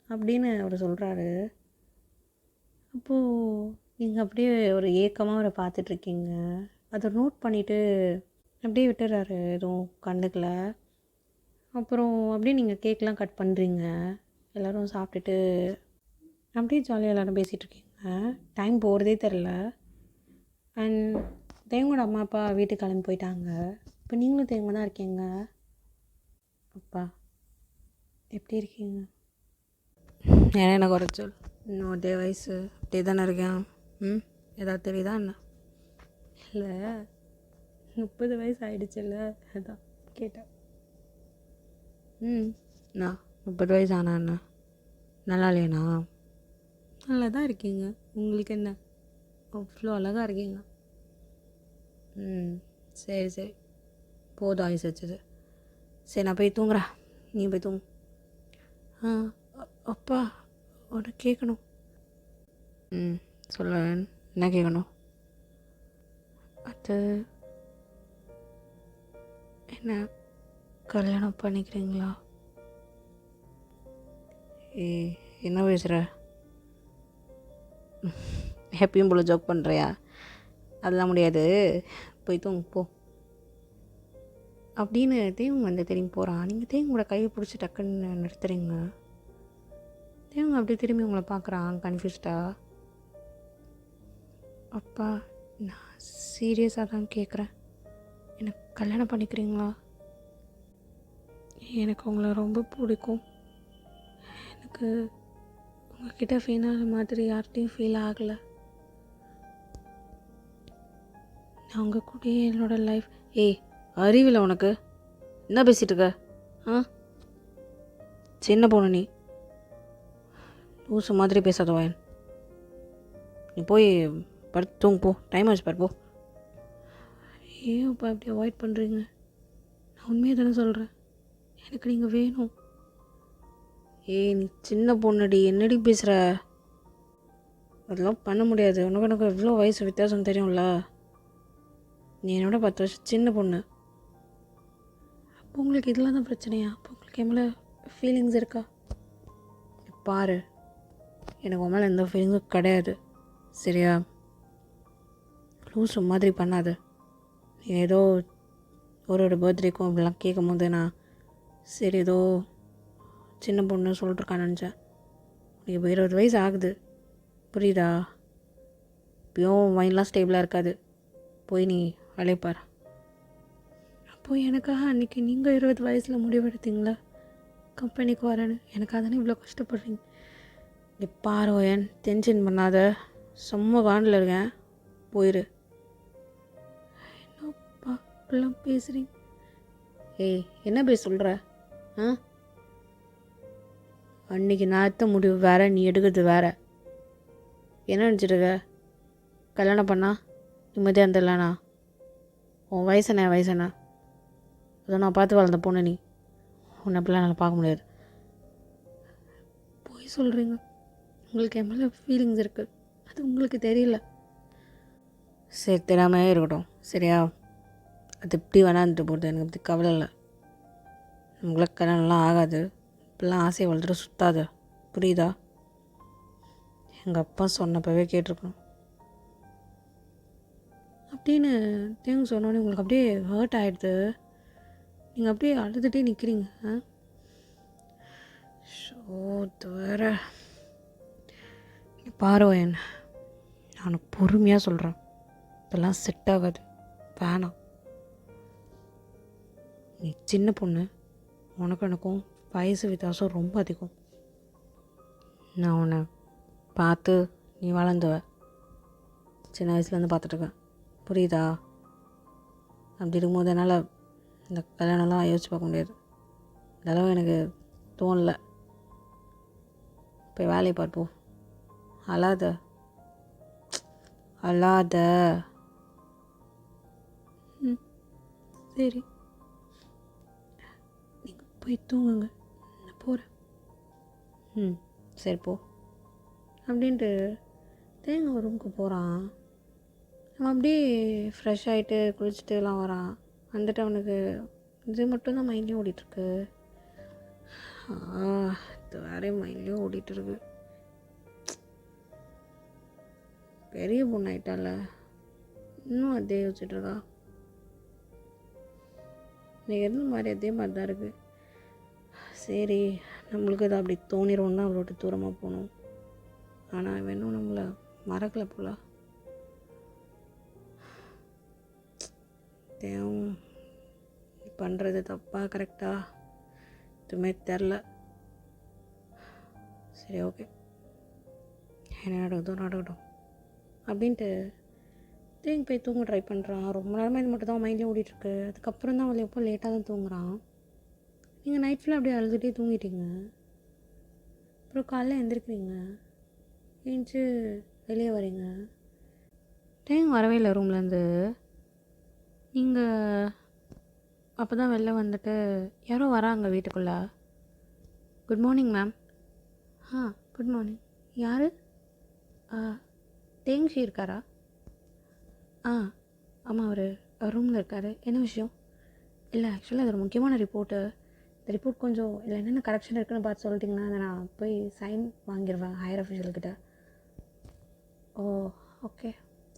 Speaker 2: அப்படின்னு அவர் சொல்கிறாரு. அப்போது நீங்கள் அப்படியே ஒரு ஏக்கமாக அவரை பார்த்துட்ருக்கீங்க. அதை நோட் பண்ணிவிட்டு அப்படியே விட்டுறாரு, எதுவும் கண்டுக்கல. அப்புறம் அப்படியே நீங்கள் கேக்கெலாம் கட் பண்ணுறீங்க. எல்லோரும் சாப்பிட்டுட்டு அப்படியே ஜாலியாக எல்லோரும் பேசிகிட்ருக்கீங்க. டைம் போகிறதே தெரில. அண்ட் தேவங்களோட அம்மா அப்பா வீட்டுக்கு கிளம்பி போயிட்டாங்க. இப்போ நீங்களும் தேவங்க தான் இருக்கீங்க. அப்பா எப்படி இருக்கீங்க? என்ன குறைச்சல்? இன்னும் அதே வயசு அப்படியே தானே இருக்கேன். ஏதாவது தெரியுதா என்ன? இல்லை, 30 வயசு ஆகிடுச்சில்ல, அதான் கேட்டேன். நான் 30 வயசு ஆனா என்ன நல்லா இல்லையாண்ணா? நல்லா தான் இருக்கீங்க. உங்களுக்கு என்ன, அவ்வளோ அழகாக இருக்கீங்க. சரி போதும் ஆயுசு வச்சது. சரி, நான் போய் தூங்குறேன், நீ போய் தூங்கு. அப்பா உனக்கு கேட்கணும். சொல்ல, என்ன கேட்கணும்? அது என்ன, கல்யாணம் பண்ணிக்கிறீங்களா? என்ன பேசுகிற? எப்பயும் போல ஜோக் பண்ணுறியா? அதெல்லாம் முடியாது, போய் தூங்கு போ அப்படின்னு தேவங்க வந்து திரும்பி போகிறான். நீங்கள் தேவங்களோட கையை பிடிச்சி டக்குன்னு நிறுத்துறீங்க. தேவங்க அப்படி திரும்பி உங்களை பார்க்குறான் கன்ஃபியூஸ்டாக. அப்பா, நான் சீரியஸாக தான் கேட்குறேன், எனக்கு கல்யாணம் பண்ணிக்கிறீங்களா? எனக்கு உங்களை ரொம்ப பிடிக்கும். எனக்கு உங்ககிட்ட ஃபீல் ஆகிற மாதிரி யார்கிட்டையும் ஃபீல் ஆகலை. நான் உங்கள் கூடயே என்னோட லைஃப். அறிவில்லை உனக்கு? என்ன பேசிகிட்டு இருக்க? சின்ன பொண்ணு நீ, லூசு மாதிரி பேசாத வாயன். நீ போய் படுத்து தூங்கு போ, டைம் ஆச்சு பாரு போ. ஏன் அப்பா இப்படி அவாய்ட் பண்ணுறீங்க? நான் உண்மையாக தானே சொல்கிறேன், எனக்கு நீங்கள் வேணும். நீ சின்ன பொண்ணுடி, என்னடி பேசுகிற? அதெல்லாம் பண்ண முடியாது. உனக்கு எவ்வளோ வயசு வித்தியாசம் தெரியும்ல. நீ என்னோட 10 வருஷம் சின்ன பொண்ணு. அப்போ உங்களுக்கு இதெல்லாம் தான் பிரச்சனையா? அப்போ உங்களுக்கு என் மேலே ஃபீலிங்ஸ் இருக்கா? பாரு, எனக்கு உன் மேலே எந்த ஃபீலிங்கும் கிடையாது, சரியா? லூஸ் மாதிரி பண்ணாத. ஏதோ ஒரு பர்த்டேக்கும் அப்படிலாம் கேட்கும் போது நான் சரி ஏதோ சின்ன பொண்ணு சொல்லிட்டுருக்கான்னு நினச்சேன். உனக்கு இப்போ 20 வயசு ஆகுது, புரியுதா? இப்போயும் மைண்ட்லாம் ஸ்டேபிளாக இருக்காது. போய் நீ அழைப்பார். அப்போது எனக்காக அன்றைக்கி நீங்கள் 20 வயசில் முடிவெடுத்தீங்களா கம்பெனிக்கு வரேன்னு? எனக்காக தானே இவ்வளோ கஷ்டப்படுறீங்க. இங்கே பாரு ஓயன், டென்ஷன் பண்ணாத, செம்ம காண்டில் இருக்கேன், போயிரு. என்னப்பா இப்படிலாம் பேசுகிறீங்க? ஏய், என்ன போய் சொல்கிற? அன்றைக்கி நான் எடுத்த முடிவு வேறு, நீ எடுக்கிறது வேறு. என்ன நினச்சிருக்க? கல்யாணம் பண்ணா நிம்மதியாக இருந்துடலாண்ணா? உன் வயசுண்ணே வயசுண்ணா, அதை நான் பார்த்து வளர்ந்த பொண்ணு நீ. உன்னை அப்படிலாம் என்னால் பார்க்க முடியாது. போய் சொல்கிறீங்க. உங்களுக்கு என் மேலே ஃபீலிங்ஸ் இருக்குது, அது உங்களுக்கு தெரியல. சரி, தெரியாமையே இருக்கட்டும், சரியா? அது எப்படி வேணான்ட்டு போகிறது, எனக்கு பற்றி கவலை இல்லை. உங்களுக்கு கல்யாணம்லாம் ஆகாது, இப்படிலாம் ஆசையை வளர்த்துட்டு சுத்தாத, புரியுதா? எங்கள் அப்பா சொன்னப்பவே கேட்டிருக்கணும். அப்படின்னு தேங்க சொன்னோன்னே உங்களுக்கு அப்படியே ஹர்ட் ஆகிடுது. நீங்கள் அப்படியே அழுதுகிட்டே நிற்கிறீங்க. ஷோ வேற பாருவேன், நான் பொறுமையாக சொல்கிறேன், இதெல்லாம் செட் ஆகாது, வேணாம். நீ சின்ன பொண்ணு, உனக்கும் எனக்கும் வயசு வித்தியாசம் ரொம்ப அதிகம். நான் உன்னை பார்த்து நீ வளர்ந்துவ, சின்ன வயசுலேருந்து பார்த்துட்ருக்கேன், புரியுதா? அப்படி இருக்கும்போது என்னால் இந்த கல்யாணம்லாம் யோசிச்சு பார்க்க முடியாது. இதெல்லாம் எனக்கு தோணலை. போய் வேலையை பார்ப்போம். அழாத அழாத. சரி, நீங்கள் போய் தூங்குங்க, நான் போகிறேன். சரி போ. அப்படின்ட்டு தேங்காய் ரூமுக்கு போகிறான். அவன் அப்படியே ஃப்ரெஷ் ஆகிட்டு குளிச்சுட்டுலாம் வரான். வந்துட்டு அவனுக்கு இது மட்டும்தான் மைண்ட்லேயும் ஓடிட்டுருக்கு. இது வேறே மைண்ட்லேயும் ஓடிட்டுருக்கு. பெரிய பொண்ணு ஆகிட்டால, இன்னும் அதே யோசிச்சுட்ருக்கா. நீ இருந்த மாதிரி அதே மாதிரி தான் இருக்குது. சரி, நம்மளுக்கு அது அப்படி தோணிடுவோம் தான் அவ்வளோட்டு தூரமாக போகணும். ஆனால் அவன் இன்னும் நம்மளை மறக்கலை போல. தேவும் பண்ணுறது தப்பாக கரெக்டாக எதுவுமே தெரில. சரி, ஓகே, என்ன நடக்கட்டும் அப்படின்ட்டு தேங்க போய் தூங்க ட்ரை பண்ணுறான். ரொம்ப நேரமாக இது மட்டும் தான் மைண்ட்லேயும் ஓடிட்டுருக்கு. அதுக்கப்புறம் தான் அவள் எப்போ லேட்டாக தான் தூங்குறான். நீங்கள் நைட் ஃபுல்லாக அப்படியே அழுதுகிட்டே தூங்கிட்டீங்க. அப்புறம் காலைல எழுந்திருக்கிறீங்க, ஏஞ்சி வெளியே வரீங்க. தேங்க வரவே இல்லை ரூம்லேருந்து. நீங்கள் அப்போ தான் வெளில வந்துட்டு யாரோ வராங்க வீட்டுக்குள்ளே. Good morning ma'am. Good morning. யார்? தேங்ஷி இருக்காரா? ஆமாம், அவர் ரூமில் இருக்கார். என்ன விஷயம்? இல்லை, ஆக்சுவலாக அது ஒரு முக்கியமான ரிப்போர்ட்டு. இந்த ரிப்போர்ட் கொஞ்சம் இல்லை என்னென்ன கரெக்ஷன் இருக்குதுன்னு பார்த்து சொல்லிட்டிங்கன்னா அதை நான் போய் சைன் வாங்கிடுவேன் ஹையர் அஃபிஷியல்கிட்ட. ஓ, ஓகே,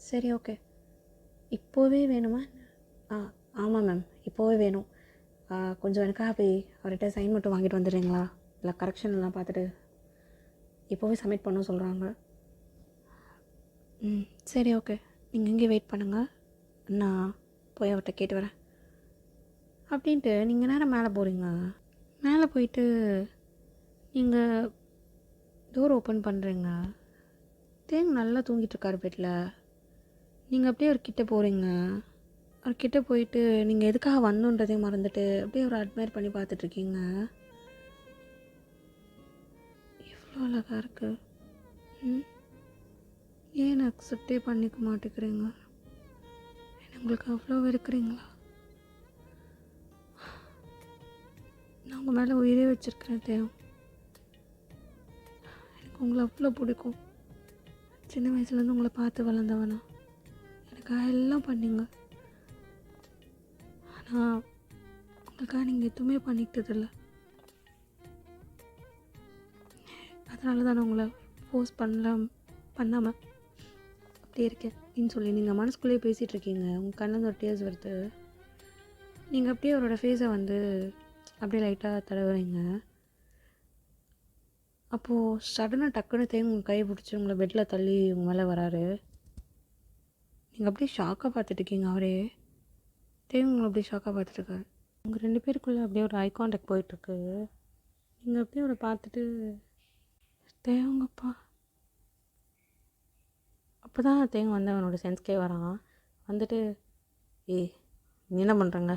Speaker 2: சரி, ஓகே. இப்போவே வேணுமா? ஆமாம் மேம், இப்போவே வேணும். கொஞ்சம் எனக்காக போய் அவர்கிட்ட சைன் மட்டும் வாங்கிட்டு வந்துடுறீங்களா? இல்லை கரெக்ஷன்லாம் பார்த்துட்டு இப்போவே சப்மிட் பண்ண சொல்கிறாங்க. சரி, ஓகே, நீங்கள் இங்கே வெயிட் பண்ணுங்கள், நான் போய் அவர்கிட்ட கேட்டு வரேன் அப்படின்ட்டு நீங்கள் நேரம் மேலே போகிறீங்க. மேலே போயிட்டு நீங்கள் டோர் ஓப்பன் பண்ணுறீங்க. தேங்க நல்லா தூங்கிட்டுருக்காரு பெட்டில். நீங்கள் அப்படியே அவர்கிட்ட போகிறீங்க. அவர்கிட்ட போயிட்டு நீங்கள் எதுக்காக வந்தோன்றதே மறந்துட்டு அப்படியே அவரை அட்மையர் பண்ணி பார்த்துட்ருக்கீங்க. எவ்வளோ அழகாக இருக்குது. ஏன் அக்செப்டே பண்ணிக்க மாட்டேங்கிறீங்க? என்ன உங்களுக்கு அவ்வளோ வெறுக்கிறீங்களா? நான் உங்கள் மேலே உயிரே வச்சுருக்கிறேன் தேவ். எனக்கு உங்களை அவ்வளோ பிடிக்கும். சின்ன வயசுலேருந்து உங்களை பார்த்து வளர்ந்தவனா. எனக்காக எல்லாம் பண்ணிங்க. ஆனால் உங்களுக்காக நீங்கள் எதுவுமே பண்ணிக்கிட்டதில்லை. அதனால தான் நான் உங்களை ஃபோர்ஸ் பண்ணாமல் அப்படியே இருக்கேன் அப்படின்னு சொல்லி நீங்கள் மனசுக்குள்ளேயே பேசிகிட்டு இருக்கீங்க. உங்கள் கண்ணில் ஒரு டேர்ஸ் வருது. நீங்கள் அப்படியே அவரோட ஃபேஸை வந்து அப்படியே லைட்டாக தடவுறீங்க. அப்போது சடனாக டக்குன்னு தேங்க உங்கள் கையை பிடிச்சி உங்களை பெட்டில் தள்ளி உங்கள் மேலே வராரு. நீங்கள் அப்படியே ஷாக்காக பார்த்துட்ருக்கீங்க. அவரே தேங்க உங்களை அப்படியே ஷாக்காக பார்த்துட்ருக்காரு. உங்கள் 2 பேருக்குள்ளே அப்படியே ஒரு ஐ கான்டாக்ட் போயிட்டுருக்கு. நீங்கள் அப்படியே அவரை பார்த்துட்டு தேவங்கப்பா. அப்போ தான் தேங்க வந்து அவனோட சென்ஸ்க்கே வரான். வந்துட்டு ஏய் நீ என்ன பண்ணுறங்க,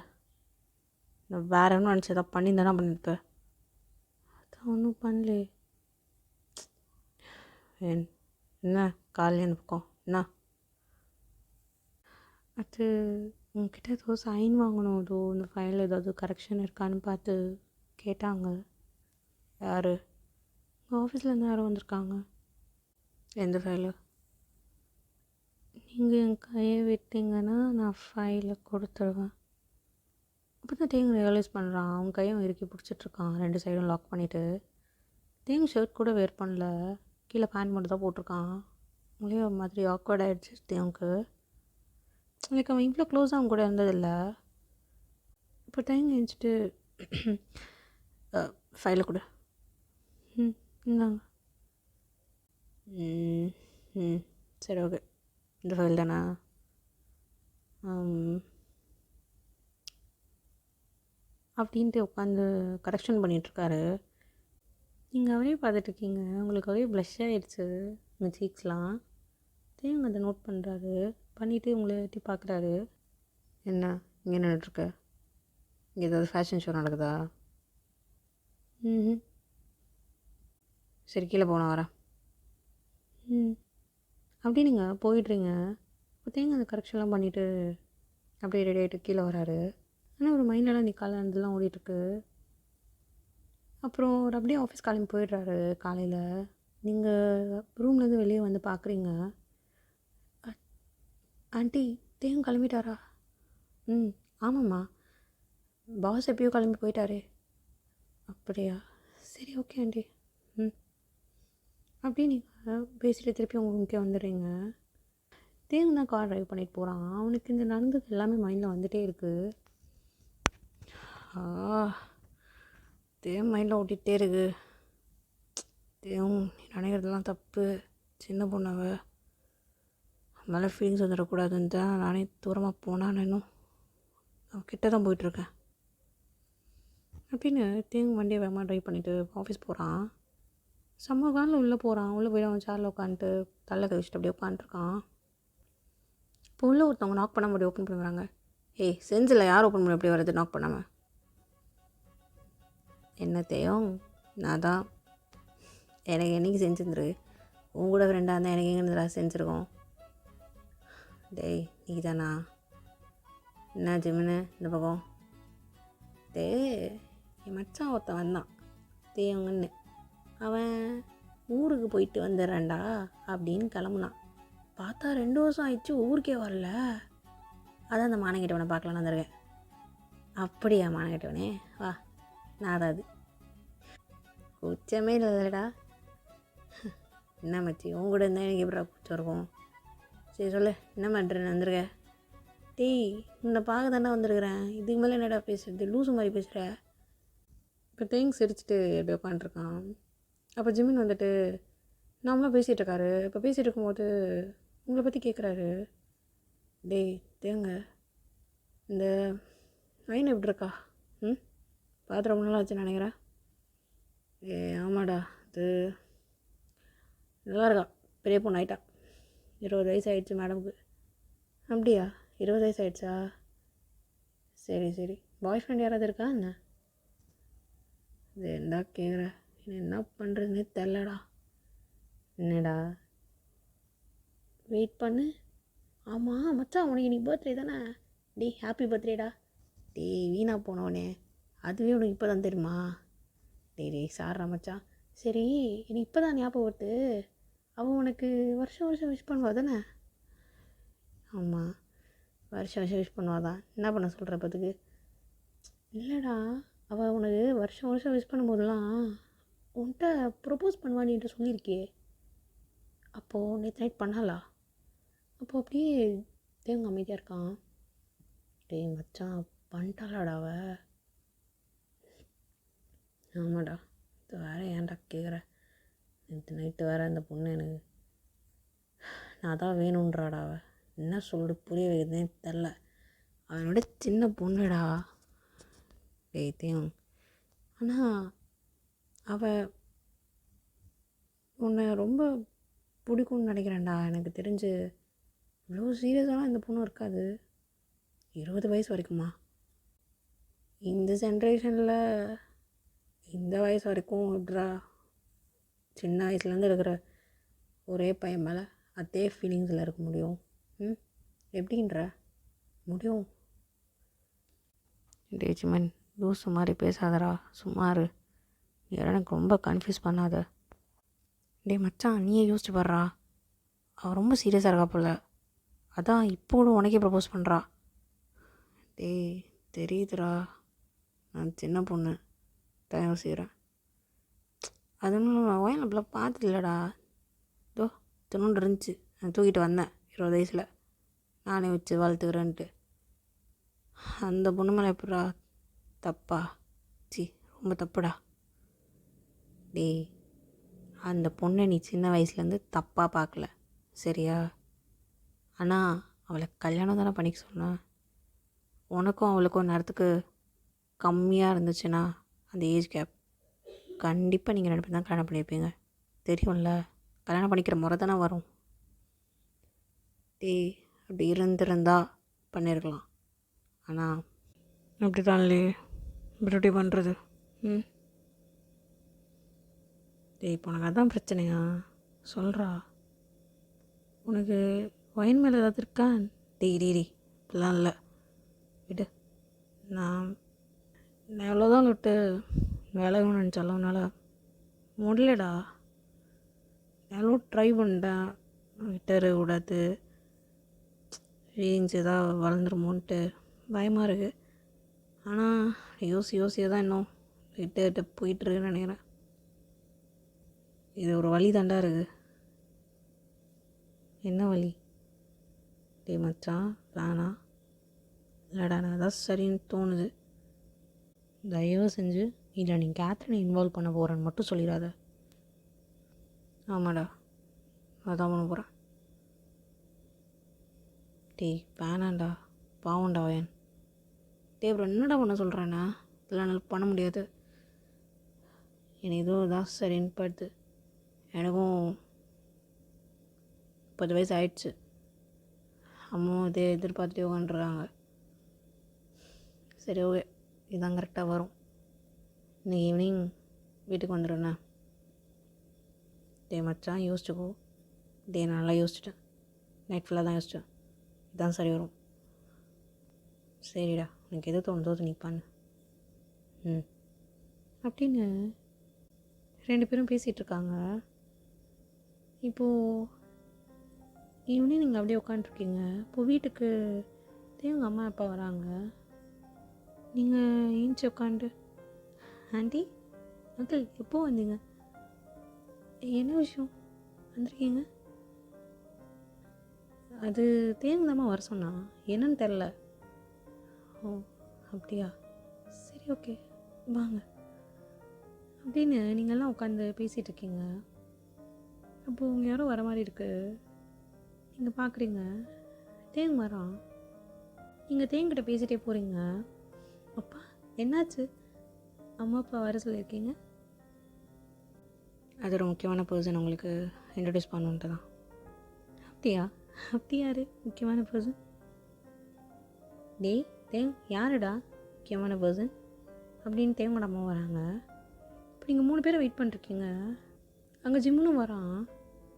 Speaker 2: நான் வேறு என்ன நினச்சி எதாவது பண்ணியிருந்தானா பண்ணியிருப்பேன். அதான் ஒன்றும் பண்ணலே. என்ன காலையில் இந்த பக்கம் என்ன அது உங்ககிட்ட ஏதோ சைன் வாங்கணும், ஏதோ இந்த ஃபைலில் ஏதாவது கரெக்ஷன் இருக்கான்னு பார்த்து கேட்டாங்க. யார்? உங்கள் ஆஃபீஸ்லேருந்து யாரும் வந்திருக்காங்க. எந்த ஃபைலு? நீங்கள் என் கையை விட்டீங்கன்னா நான் ஃபைலை கொடுத்துருவேன். அப்போ தான் தேங்க ரியலைஸ் பண்ணுறான். அவன் கையும் இறுக்கி பிடிச்சிட்ருக்கான், 2 சைடும் லாக் பண்ணிவிட்டு. தேங்க ஷர்ட் கூட வேர் பண்ணல, கீழே பேண்ட் மட்டும் தான் போட்டிருக்கான். உங்களே ஒரு மாதிரி ஆக்வர்ட் ஆகிடுச்சு தேவனுக்கு. லைக் அவன் இவ்வளோ க்ளோஸாக அவன் கூட இருந்ததில்லை. இப்போ தேங்க எழுந்துட்டு ஃபைலை கொடு. இந்தாங்க. சரி ஓகே, இந்த ஃபைல் தானே? அப்படின்ட்டு உட்காந்து கரெக்ஷன் பண்ணிகிட்ருக்காரு. நீங்கள் அவரே பார்த்துட்ருக்கீங்க. உங்களுக்கு அவரே ப்ளஷ் ஆகிடுச்சு இந்த சீக்ஸ்லாம். தேங்க அதை நோட் பண்ணுறாரு. பண்ணிவிட்டு உங்களை எட்டி பார்க்குறாரு. என்ன இங்கே நின்றுட்டுருக்க? இங்கே ஏதாவது ஃபேஷன் ஷோ நடக்குதா? சரி கீழே போன வரேன். அப்படி நீங்கள் போயிடுறீங்க. இப்போ தேங்க அந்த கரெக்ஷன்லாம் பண்ணிவிட்டு அப்படியே ரெடி ஆகிட்டு கீழே வராரு. ஆனால் ஒரு மைண்டெல்லாம் நிற்கால அதெல்லாம் ஓடிட்டுருக்கு. அப்புறம் ஒரு அப்படியே ஆஃபீஸ் கிளம்பி போயிடுறாரு. காலையில் நீங்கள் ரூம்லேருந்து வெளியே வந்து பார்க்குறீங்க. ஆண்டி தேங்க கிளம்பிட்டாரா? ஆமாம்மா, பாஸ் எப்பயோ கிளம்பி போயிட்டாரே. அப்படியா, சரி ஓகே ஆண்டி. அப்படியே நீங்கள் பேசிட்டு திருப்பி உங்களுக்கு வந்துடுறீங்க. தேங்க தான் கார் ட்ரைவ் பண்ணிட்டு போகிறான். அவனுக்கு இந்த நடந்தது எல்லாமே மைண்டில் வந்துகிட்டே இருக்குது. தேவன் மைண்டில் ஓட்டிகிட்டே இருக்கு. தேவன் நீ நினைக்கிறதுலாம் தப்பு, சின்ன பொண்ணாவ மேலே ஃபீலிங்ஸ் வந்துடக்கூடாதுன்னு தான் நானே தூரமாக போனான்னு இன்னும் அவன் கிட்ட தான் போயிட்டுருக்கேன் அப்படின்னு தேங்க வண்டியை வேகமாக ட்ரைவ் பண்ணிவிட்டு ஆஃபீஸ் போகிறான். செம்ம காலில் உள்ளே போகிறான். உள்ளே போய் அவன் சேரில் உட்காந்துட்டு தலை கழிச்சிட்டு அப்படியே உட்காந்துருக்கான். இப்போ உள்ளே ஒருத்தவங்க நாக் பண்ண முடியும் ஓப்பன் பண்ணுறாங்க. ஏய் செஞ்சில் யார் ஓப்பன் பண்ணி அப்படியே வருது நாக் பண்ணாமல்? என்ன தேவம், நான் தான். எனக்கு என்றைக்கு செஞ்சுருந்துரு. உன் கூட ஃப்ரெண்டாக இருந்தால் எனக்கு எங்கே செஞ்சுருக்கோம். டேய் நீ தானா? என்ன ஜிம்முன்னு இந்த பக்கம்? என் மச்சான் ஒருத்தன் வந்தான் தேவங்கன்னு. அவன் ஊருக்கு போயிட்டு வந்துடுறேன்டா அப்படின்னு கிளம்புனான். பார்த்தா 2 வருஷம் ஆயிடுச்சு, ஊருக்கே வரல. அதான் அந்த மானங்கிட்டவனை பார்க்கலான்னு வந்திருக்கேன். அப்படியா மானங்கிட்டவனே, வா நான் தான் அது. கூச்சமே இல்லைடா. என்ன மச்சி உன் கூட இருந்தால் எனக்கு எப்படா கூச்சம் இருக்கும்? சரி சொல்லு, என்ன பண்ணுறேன்னு வந்திருக்க? டேய் உன்னை பார்க்க தானே வந்திருக்கிறேன், இதுக்கு மேலே என்னடா பேசுறது, லூசு மாதிரி பேசுகிற. இப்போ தேங்க சிரிச்சுட்டு எப்படி உட்காந்துருக்கான். அப்போ ஜிமின் வந்துட்டு நாமளாம் பேசிகிட்டு இருக்காரு. இப்போ பேசிகிட்டு இருக்கும்போது உங்களை பற்றி கேட்குறாரு. டேய் தேங்க, இந்த ஐன் எப்படி இருக்கா? பார்த்து ரொம்ப நாள் ஆச்சுன்னு நினைக்கிறேன். ஆமாடா, அது நல்லா இருக்கா, பெரிய பொண்ணு ஆகிட்டா. 20 வயசு ஆகிடுச்சு மேடமுக்கு. அப்படியா, 20 வயசு ஆகிடுச்சா? சரி சரி, பாய் ஃப்ரெண்ட் யாராவது இருக்கா என்ன? இது என்ன கேட்குற, என்ன பண்ணுறதுன்னே தெரிலடா. என்னடா வெயிட் பண்ணு. ஆமாம் மச்சான், உனக்கு இன்னைக்கு பர்த்டே தானே? டேய் ஹாப்பி பர்த்டேடா. டேய் வீணா போனவனே, அதுவே உனக்கு இப்போ தான் தெரியுமா? டேய் சார்ரா மச்சான். சரி எனக்கு இப்போ தான் ஞாபகம் வருது, அவள் உனக்கு வருஷம் வருஷம் விஷ் பண்ணுவா தானே? ஆமாம் வருஷம் வருஷம் விஷ் பண்ணுவா தான். என்ன பண்ண சொல்கிற பத்துக்கு? இல்லைடா, அவள் உனக்கு வருஷம் வருஷம் விஷ் பண்ணும்போதெல்லாம் உன்கிட்ட ப்ரொப்போஸ் பண்ணுவான்னு என்கிட்ட சொல்லியிருக்கியே. அப்போது நேற்று நைட் பண்ணாளா? அப்போது அப்படியே தேவங்க அமைதியாக இருக்கான். டேய் மச்சான், பண்ணிட்டாளாடா அவ? ஆமாடா. இது வேறு ஏன்டா கேட்குற? நேற்று நைட்டு வேறு அந்த பொண்ணு எனக்கு நான் தான் வேணுன்றாடா. அவ என்ன சொல்லிட்டு புரிய வைக்கிறதுனே தெரில. அவனோட சின்ன பொண்ணுடா. டேய் தேவ், ஆனால் அவள் உன்னை ரொம்ப பிடிக்கும்னு நினைக்கிறேன்டா. எனக்கு தெரிஞ்சு இவ்வளோ சீரியஸாலாம் இந்த பொண்ணும் இருக்காது. 20 வயசு வரைக்குமா? இந்த ஜென்ரேஷனில் இந்த வயசு வரைக்கும் எப்படா சின்ன வயசுலேருந்து இருக்கிற ஒரே பையன் மேலே அதே ஃபீலிங்ஸில் இருக்க முடியும்? எப்படின்ற முடியும்? டே சிமன், லூசு மாதிரி பேசாதடா, சும்மாரு. நீ எனக்கு ரொம்ப கன்ஃபியூஸ் பண்ணாத. டே மச்சான், நீயே யோசிச்சு பாடுறா. அவள் ரொம்ப சீரியஸாக இருக்கா போல. அதான் இப்போ கூட உனக்கே ப்ரப்போஸ் பண்ணுறா. டேய் தெரியுதுடா, நான் சின்ன பொண்ணு தான் யோசிக்கிறேன். அதனால நான் வயலில் அப்படிலாம் பார்த்ததில்லடா. இதோ தினொன்று இருந்துச்சு, நான் தூக்கிட்டு வந்தேன் 20 வயசில், நானே வச்சு வளர்த்துக்கிறேன்ட்டு. அந்த பொண்ணு மேலே எப்படா தப்பா? சி, ரொம்ப தப்புடா. டேய், அந்த பொண்ணை நீ சின்ன வயசுலேருந்து தப்பாக பார்க்கல, சரியா? ஆனால் அவளை கல்யாணம் தானே பண்ணிக்க சொன்னேன். உனக்கும் அவளுக்கும் நேரத்துக்கு கம்மியாக இருந்துச்சுன்னா அந்த ஏஜ் கேப், கண்டிப்பாக நீங்கள் 2 பேரும் தான் கல்யாணம் பண்ணியிருப்பீங்க. தெரியும்ல, கல்யாணம் பண்ணிக்கிற முறை தானே வரும். டேய், அப்படி இருந்திருந்தா பண்ணியிருக்கலாம். ஆனால் அப்படி தான் இல்லையே, இப்படி பண்ணுறது. டேய், இப்போ உனக்கு அதான் பிரச்சனையா? சொல்கிறா. உனக்கு ஒயின் மேலே ஏதாவது இருக்கா? டேய் இப்படிலாம் இல்லை, விடு. நான் எவ்வளோதான் விட்டு விலகணும்னு நினச்சாலும் என்னால் முடியலடா. எவ்வளோ ட்ரை பண்ணிட்டேன், விட்டுற கூடாது, ஃபீலிங்ஸ் ஏதாவது வளர்ந்துருமோன்ட்டு பயமாக இருக்குது. ஆனால் யோசியாக தான் இன்னும் விட்டு போயிட்டுருக்குன்னு நினைக்கிறேன். இது ஒரு வழி தாண்டா இருக்குது. என்ன வழி? டே மச்சான், வேணா இல்லைடா, நான் அதான் சரின்னு தோணுது. தயவு செஞ்சு இல்லை, நீ கேத்ரினை இன்வால்வ் பண்ண போகிறேன்னு மட்டும் சொல்லிடாத. ஆமாடா, அதான் பண்ண போகிறேன். டேய் வேணாண்டா, பாவண்டா வயன். டே அப்புறம் என்னடா பண்ண சொல்கிறேன்னா? இதெல்லாம் என்னால் பண்ண முடியாது. எனக்கு ஏதோ தான் சரின்னு படுது. எனக்கும் 30 வயசு ஆயிடுச்சு. அம்மாவும் இதே எதிர்பார்த்துட்டே உட்காந்துருக்காங்க. சரி ஓகே, இதுதான் கரெக்டாக வரும். இன்னைக்கு ஈவினிங் வீட்டுக்கு வந்துடுண்ணே. டே மச்சான், யோசிச்சுக்கோ. டே நல்லா யோசிச்சிட்டேன், நைட் ஃபுல்லாக தான் யோசித்தேன். இதுதான் சரி வரும். சரிடா, எனக்கு எது தோணுதோ நீ பண்ணு. அப்படின்னு 2 பேரும் பேசிகிட்டு இருக்காங்க. இப்போது ஈவினிங் நீங்கள் அப்படியே உட்காண்ட்ருக்கீங்க. இப்போது வீட்டுக்கு தேவங்க அம்மா அப்பா வராங்க. நீங்கள் ஏஞ்சி உட்காந்து, ஆண்டி அங்கிள் எப்போ வந்தீங்க? என்ன விஷயம் வந்திருக்கீங்க? அது தேவங்கம்மா வர சொன்னா, என்னன்னு தெரில. ஓ அப்படியா, சரி ஓகே வாங்க அப்படின்னு நீங்கள்லாம் உட்காந்து பேசிகிட்டு இருக்கீங்க. அப்போது உங்கள் யாரோ வர மாதிரி இருக்குது. நீங்கள் பார்க்குறீங்க, தேங்க வரான். நீங்கள் தேங்கிட்ட பேசிகிட்டே போகிறீங்க. அப்பா என்னாச்சு? அம்மா அப்பா வர சொல்லியிருக்கீங்க. அது ஒரு முக்கியமான பர்சன் உங்களுக்கு இன்ட்ரடியூஸ் பண்ணுன்ட்டு தான். அப்படியா? அப்படி யார் முக்கியமான பர்சன்? டேய் தேங், யாருடா முக்கியமான பர்சன் அப்படின்னு தேவங்கட அம்மா வராங்க. இப்போ நீங்கள் 3 பேரை வெயிட் பண்ணிருக்கீங்க. அங்கே ஜிம்முனும் வரான்,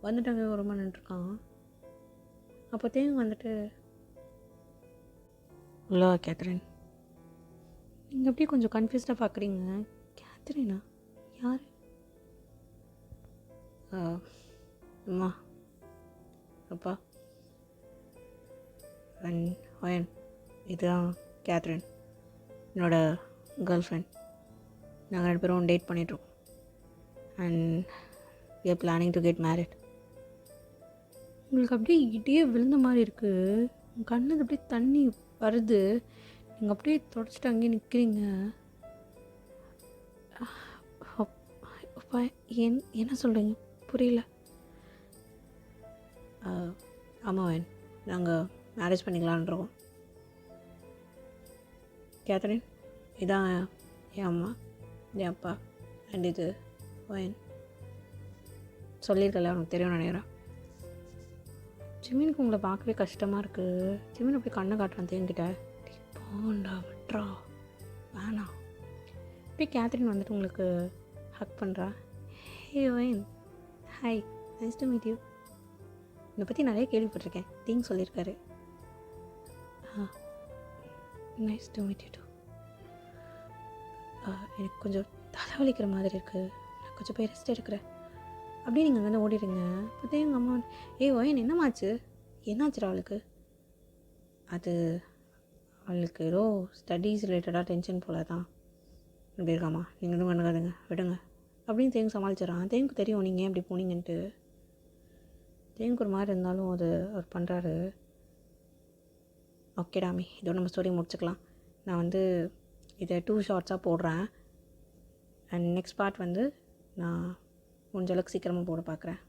Speaker 2: வந்துட்டு அங்கே ரொம்ப நின்றுருக்கான். அப்போ தேவங்க வந்துட்டு, ஹலோ கேத்ரின். நீங்கள் அப்படியே கொஞ்சம் கன்ஃபியூஸ்டாக பார்க்குறீங்க. கேத்ரினா யார்? அம்மா அப்பா வயன், இதுதான் கேத்ரின், என்னோடய கேர்ள் ஃப்ரெண்ட். நாங்கள் 2 பேரும் டேட் பண்ணிகிட்ருக்கோம். And we are planning to get married. உங்களுக்கு அப்படியே இடியே விழுந்த மாதிரி இருக்குது. உங்கள் கண்ணில் அப்படியே தண்ணி வருது. நீங்கள் அப்படியே தொடச்சிட்டு அங்கேயே நிற்கிறீங்க. அப்பா என்ன சொல்கிறீங்க? புரியல. ஆமாம், நாங்கள் மேரேஜ் பண்ணிக்கலான்றோம். கேத்ரின், இதான் என் அம்மா, என் அப்பா, அண்ட் இது ஒயன். சொல்லியிருக்கல, உனக்கு தெரியும் நினைக்கிறேன். ஜிமினுக்கு உங்களை பார்க்கவே கஷ்டமாக இருக்குது. ஜிமின் அப்படி கண்ணை காட்டுறான் தேங்கிட்ட. போண்டா விட்றா, வேணாம். அப்படியே கேத்ரின் வந்துட்டு உங்களுக்கு ஹக் பண்ணுறா. ஹே ஒயன், hi, nice to meet you. என்னை பற்றி நிறைய கேள்விப்பட்டிருக்கேன். தேங்க் சொல்லியிருக்காரு. Nice to meet you too. எனக்கு கொஞ்சம் தலைவலிக்கிற மாதிரி இருக்குது. நான் கொஞ்சம் போய் ரெஸ்ட் எடுக்கிறேன். அப்படியே நீங்கள் அங்கேருந்து ஓடிடுங்க. அப்போதே எங்கள் அம்மா ஒயன் என்னமாச்சு? என்னாச்சுடா அவளுக்கு? அது அவளுக்கு ஏதோ ஸ்டடீஸ் ரிலேட்டடாக டென்ஷன் போல தான் இப்படி இருக்காம்மா. நீங்கள் எதுவும் கண்டுக்காதுங்க, விடுங்க அப்படின்னு தேங்க் சமாளிச்சிடறான். தேங்க்கு தெரியும் நீங்கள் ஏன் இப்படி போனீங்கன்ட்டு. தேங்க் ஒரு மாதிரி இருந்தாலும் அது அவர் பண்ணுறாரு. ஓகே டாமி, இதோட நம்ம ஸ்டோரி முடிச்சுக்கலாம். நான் வந்து இதை 2 ஷார்ட்ஸாக போடுறேன். அண்ட் நெக்ஸ்ட் பார்ட் வந்து நான் முடிஞ்ச அளவுக்கு சீக்கிரமாக போட பார்க்குறேன்.